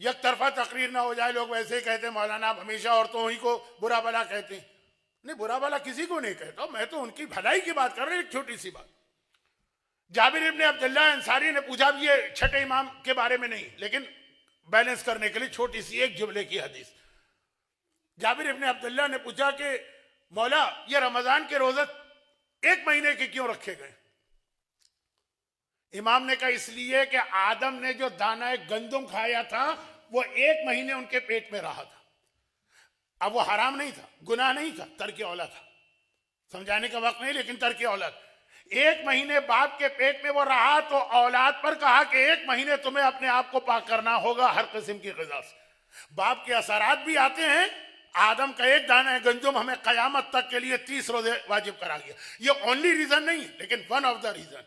Speaker 1: एक तरफा तकरीर ना हो जाए। लोग वैसे ही कहते हैं मौलाना आप हमेशा औरतों ही को बुरा भला कहते हैं। नहीं, बुरा भला किसी को नहीं कहता, मैं तो उनकी भलाई की बात कर रहा हूं। एक छोटी सी बात, जाबिर इब्ने अब्दुल्लाह अंसारी ने पूछा, ये छठे इमाम के बारे में नहीं, लेकिन बैलेंस करने के लिए छोटी सी एक जुमले की हदीस। जाबिर इब्ने अब्दुल्लाह ने पूछा कि मौला ये रमजान के रोजे 1 महीने के क्यों रखे गए? इमाम ने कहा इसलिए कि आदम ने जो दाना गंदम खाया था वो 1 महीने उनके पेट में रहा था। अब वो हराम नहीं था, गुनाह नहीं था, तर्क औलाद था। समझाने का वक्त नहीं, लेकिन तर्क औलाद। 1 महीने बाप के पेट में वो रहा तो औलाद पर कहा कि 1 महीने तुम्हें अपने आप को पाक करना होगा हर किस्म की ग़िज़ा से। बाप के असरात भी आते हैं। आदम का एक दाना गंदम हमें कयामत तक के लिए 30 रोजे वाजिब करा गया। ये ओनली रीजन नहीं है, लेकिन वन ऑफ द रीजन।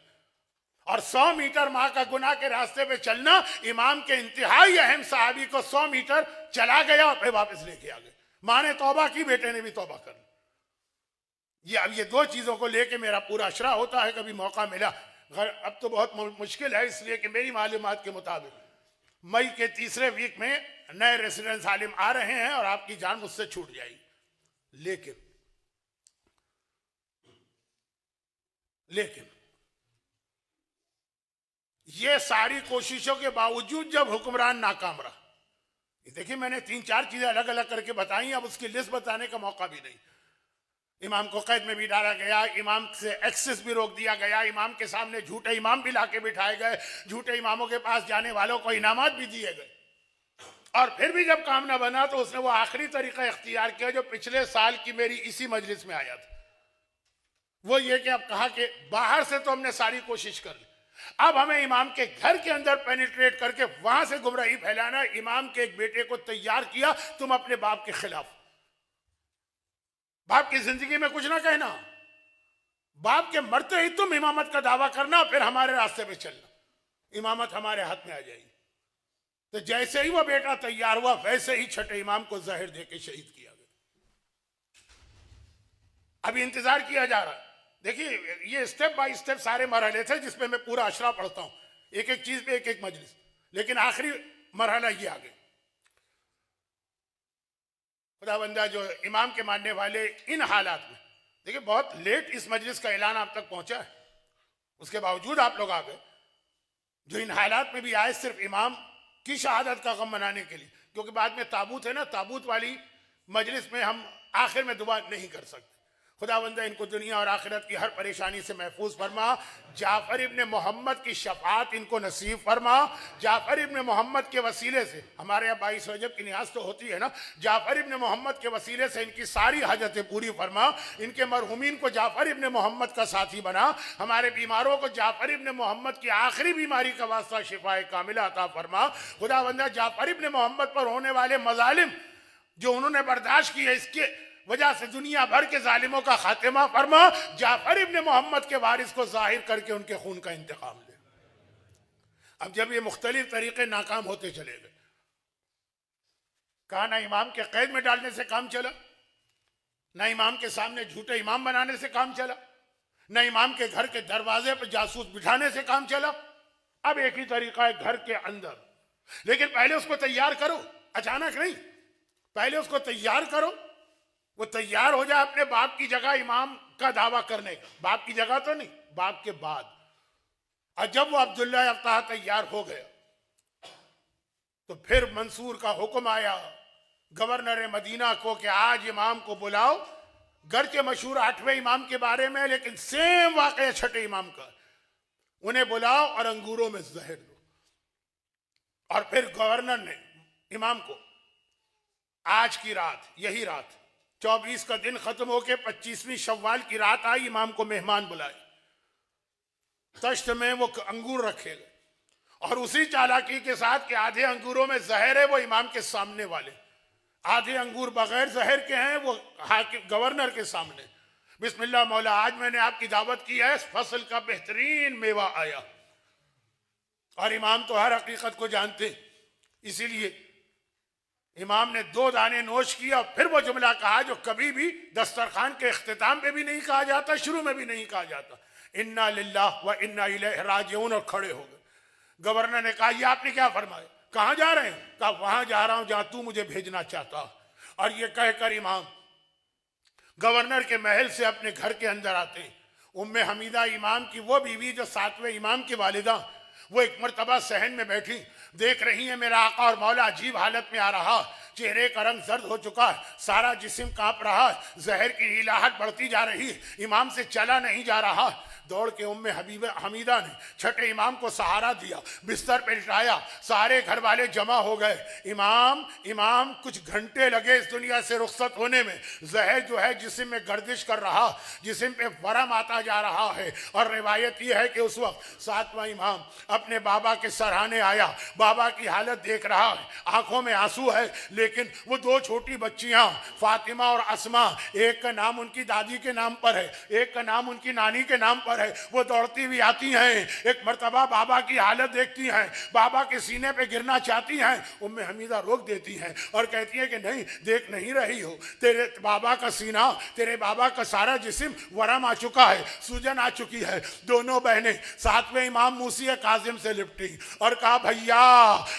Speaker 1: और 100 मीटर मां का गुनाह के रास्ते पे चलना, इमाम के इंतहाई अहम सहाबी को 100 मीटर चला गया और फिर वापस लेके आ गए। मां ने तौबा की, बेटे ने भी तौबा कर ली। अब ये 2 चीजों को लेके मेरा पूरा अशरा होता है। कभी मौका मिला, अब तो बहुत मुश्किल है, इसलिए कि मेरी मालूमात के मुताबिक मई के 3रे वीक में नए रेसिडेंस आलिम आ रहे हैं और आपकी जान मुझसे छूट जाएगी। लेकिन ये सारी कोशिशों के बावजूद जब हुक्मरान नाकाम रहा, देखिए मैंने 3-4 चीजें अलग अलग करके बताई, अब उसकी लिस्ट बताने का मौका भी नहीं। इमाम को कैद में भी डाला गया, इमाम से एक्सेस भी रोक दिया गया, इमाम के सामने झूठे इमाम भी लाके बिठाए गए, झूठे इमामों के पास जाने वालों को इनामात भी दिए गए। और फिर भी जब काम ना बना तो उसने वो आखिरी तरीका इख्तियार किया जो पिछले साल की मेरी इसी मजलिस में आया था। वो ये कि अब कहा कि बाहर से तो हमने सारी कोशिश कर ली, अब हमें इमाम के घर के अंदर पेनिट्रेट करके वहां से गुमराही फैलाना। इमाम के एक बेटे को तैयार किया, तुम अपने बाप के खिलाफ, बाप की जिंदगी में कुछ ना कहना, बाप के मरते ही तुम इमामत का दावा करना, फिर हमारे रास्ते पे चलना, इमामत हमारे हाथ में आ जाएगी। तो जैसे ही वो बेटा तैयार हुआ, वैसे ही छठे इमाम को जहर देके शहीद किया गया। अभी इंतजार किया जा रहा है। देखिए ये स्टेप बाय स्टेप सारे मरहले थे जिसपे मैं पूरा अशरा पढ़ता हूं, एक एक चीज पे एक एक मजलिस, लेकिन आखिरी मरहला ये आ गया। खुदाबंदा जो इमाम के मानने वाले इन हालात में, देखिए बहुत लेट इस मजलिस का ऐलान आप तक पहुंचा है, उसके बावजूद आप लोग आ गए। जो इन हालात में भी आए सिर्फ इमाम की शहादत का गम मनाने के लिए, क्योंकि बाद में ताबूत है ना, ताबूत वाली मजलिस में हम आखिर में दुआ नहीं कर सकते। खुदावंदा इनको दुनिया और आखिरत की हर परेशानी से महफूज फरमा। जाफर इब्ने मोहम्मद की शफात इनको नसीब फरमा। जाफर इब्ने मोहम्मद के वसीले से, हमारे यहाँ 22 रजब की नियाज तो होती है ना, जाफर इब्ने मोहम्मद के वसीले से इनकी सारी हजतें पूरी फरमा। इनके मरहुमीन को जाफर इब्ने मोहम्मद का साथी बना। हमारे बीमारों को जाफर इब्ने मोहम्मद की आखिरी बीमारी का वास्ता शिफाए कामिला अता फरमा। खुदावंदा जाफर इब्ने मोहम्मद पर होने वाले मजालिम जो उन्होंने बर्दाश्त किए, इसके वजह से दुनिया भर के जालिमों का खात्मा फरमा। जाफर इब्ने मोहम्मद के वारिस को जाहिर करके उनके खून का इंतकाम ले। अब जब ये मुख्तलिफ तरीके नाकाम होते चले गए, कहा ना इमाम के कैद में डालने से काम चला, ना इमाम के सामने झूठे इमाम बनाने से काम चला, ना इमाम के घर के दरवाजे पर जासूस बिठाने से काम चला। अब एक ही तरीका है घर के अंदर, लेकिन पहले उसको तैयार करो, अचानक नहीं, पहले उसको तैयार करो, वो तैयार हो जाए अपने बाप की जगह इमाम का दावा करने का, बाप की जगह तो नहीं, बाप के बाद। और जब वो अब्दुल्ला अफ्ताह तैयार हो गया तो फिर मंसूर का हुक्म आया गवर्नर मदीना को कि आज इमाम को बुलाओ, गर्चे मशहूर 8वें इमाम के बारे में, लेकिन सेम वाकया 6ठे इमाम का, उन्हें बुलाओ और अंगूरों में जहर दो। और फिर गवर्नर ने इमाम को आज की रात, यही रात 24 का दिन खत्म होके 25वीं शव्वाल की रात आई, इमाम को मेहमान बुलाए, तश्त में वो अंगूर रखे गए और उसी चालाकी के साथ कि आधे अंगूरों में जहर है वो इमाम के सामने वाले, आधे अंगूर बगैर जहर के हैं वो गवर्नर के सामने। बिस्मिल्लाह मौला, आज मैंने आपकी दावत की है, फसल का बेहतरीन मेवा आया। और इमाम तो हर हकीकत को जानते, इसीलिए इमाम ने 2 दाने नोश किया और फिर वो जुमला कहा जो कभी भी दस्तरखान के इख्तिताम पे भी नहीं कहा जाता, शुरू में भी नहीं कहा जाता, इन्ना लिल्लाह व इन्ना इलैहि राजिऊन, और खड़े हो गए। गवर्नर ने कहा ये आपने क्या फरमाया, कहाँ जा रहे हैं? कहा वहां जा रहा हूं जहां तू मुझे भेजना चाहता। और ये कहकर इमाम गवर्नर के महल से अपने घर के अंदर आते हैं। उम्मे हमीदा इमाम की वो बीवी जो 7वें इमाम की वालिदा, वो एक मरतबा सहन में बैठी, देख रही है मेरा आका और मौला अजीब हालत में आ रहा, चेहरे का रंग जर्द हो चुका है, सारा जिस्म कांप रहा है, जहर की हिलाहट बढ़ती जा रही, इमाम से चला नहीं जा रहा। दौड़ के उम्मे हमीदा ने 6ठे इमाम को सहारा दिया, बिस्तर पे लिटाया, सारे घर वाले जमा हो गए। इमाम कुछ घंटे लगे इस दुनिया से रुखसत होने में। जहर जो है जिस्म में गर्दिश कर रहा, जिस्म पे वरम आता जा रहा है। और रिवायत यह है कि उस वक्त 7वां इमाम अपने बाबा के सराहने आया, बाबा की हालत देख रहा है, आंखों में आंसू है, लेकिन वो 2 छोटी बच्चियां फातिमा और अस्मा, एक का नाम उनकी दादी के नाम पर है, एक का नाम उनकी नानी के नाम पर है, वो दौड़ती हुई आती हैं। एक मर्तबा बाबा की हालत देखती हैं, बाबा के सीने पे गिरना चाहती हैं, उम्मे हमीदा रोक देती हैं और कहती हैं कि नहीं, देख नहीं रही हो, तेरे बाबा का सीना, तेरे बाबा का सारा जिस्म वरम आ चुका है, सूजन आ चुकी है। दोनों बहनें 7वें इमाम मूसी काजिम से लिपटी और कहा भैया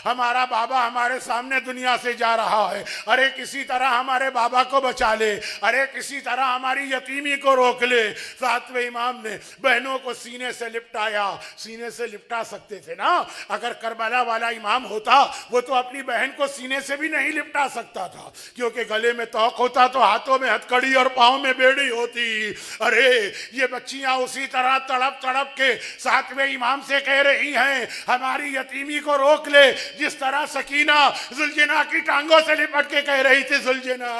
Speaker 1: हमारा बाबा हमारे सामने दुनिया से जा रहा है, अरे किसी तरह हमारे बाबा को बचा ले, अरे किसी तरह हमारी यतीमी को रोक ले। 7वें इमाम ने बहनों को सीने से लिपटाया। सीने से लिपटा सकते थे ना, अगर करबला वाला इमाम होता वो तो अपनी बहन को सीने से भी नहीं लिपटा सकता था, क्योंकि गले में तौक होता तो हाथों में हथकड़ी और पांव में बेड़ी होती। अरे ये बच्चियां उसी तरह तड़प तड़प के 7वें इमाम से कह रही हैं हमारी यतीमी को रोक ले, जिस तरह सकीना जुलजना की टांगों से लिपट के कह रही थी जुलजना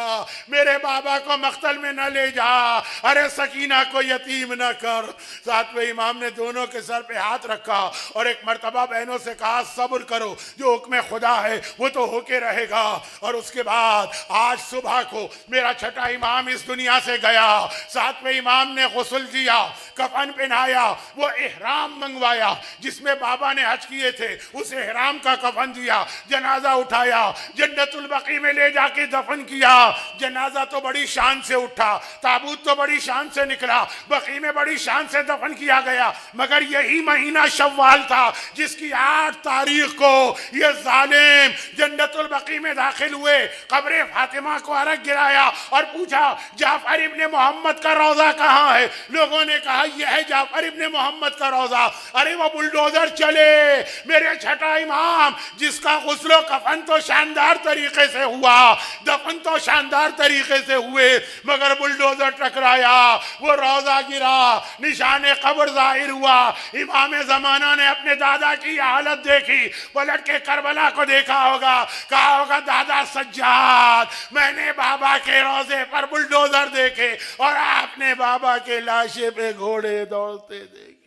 Speaker 1: मेरे बाबा को मख्तल में न ले जा, अरे सकीना को यतीम न कर। 7वें इमाम ने दोनों के सर पे हाथ रखा और एक मर्तबा बहनों से कहा सब्र करो, जो हुक्म खुदा है वो तो होके रहेगा। और उसके बाद आज सुबह को मेरा 6ठा इमाम इस दुनिया से गया। 7वें इमाम ने गुस्ल किया, कफन पहनाया, वो इहराम मंगवाया जिसमें बाबा ने हज किए थे, उस इहराम का कफन दिया, जनाजा उठाया, जन्नतुल बकी में ले जाके दफन किया। जनाजा तो बड़ी शान से उठा, ताबूत तो बड़ी शान से निकला, बकी में बड़ी शान से दफन किया गया। मगर यही महीना शव्वाल था जिसकी 8 तारीख को ये जालिम जन्नतुल बकी में दाखिल हुए, कब्र फातिमा को अर्घ गिराया और पूछा जाफर इब्ने मोहम्मद का रोजा कहाँ है? लोगों ने कहा यह है जाफर इब्ने मोहम्मद का रोजा। अरे वो बुलडोजर चले, मेरे 6ठा इमाम जिसका गुस्लो कफन तो शानदार तरीके से हुआ, दफन तो शानदार तरीके से हुए, मगर बुलडोजर टकराया, वो रोजा गिरा, निशाने कब्र जाहिर हुआ। इमाम जमाना ने अपने दादा की हालत देखी, पलट के करबला को देखा होगा, कहा होगा दादा सज्जाद मैंने बाबा के रोजे पर बुलडोजर देखे और आपने बाबा के लाशे पे घोड़े दौड़ते देखे।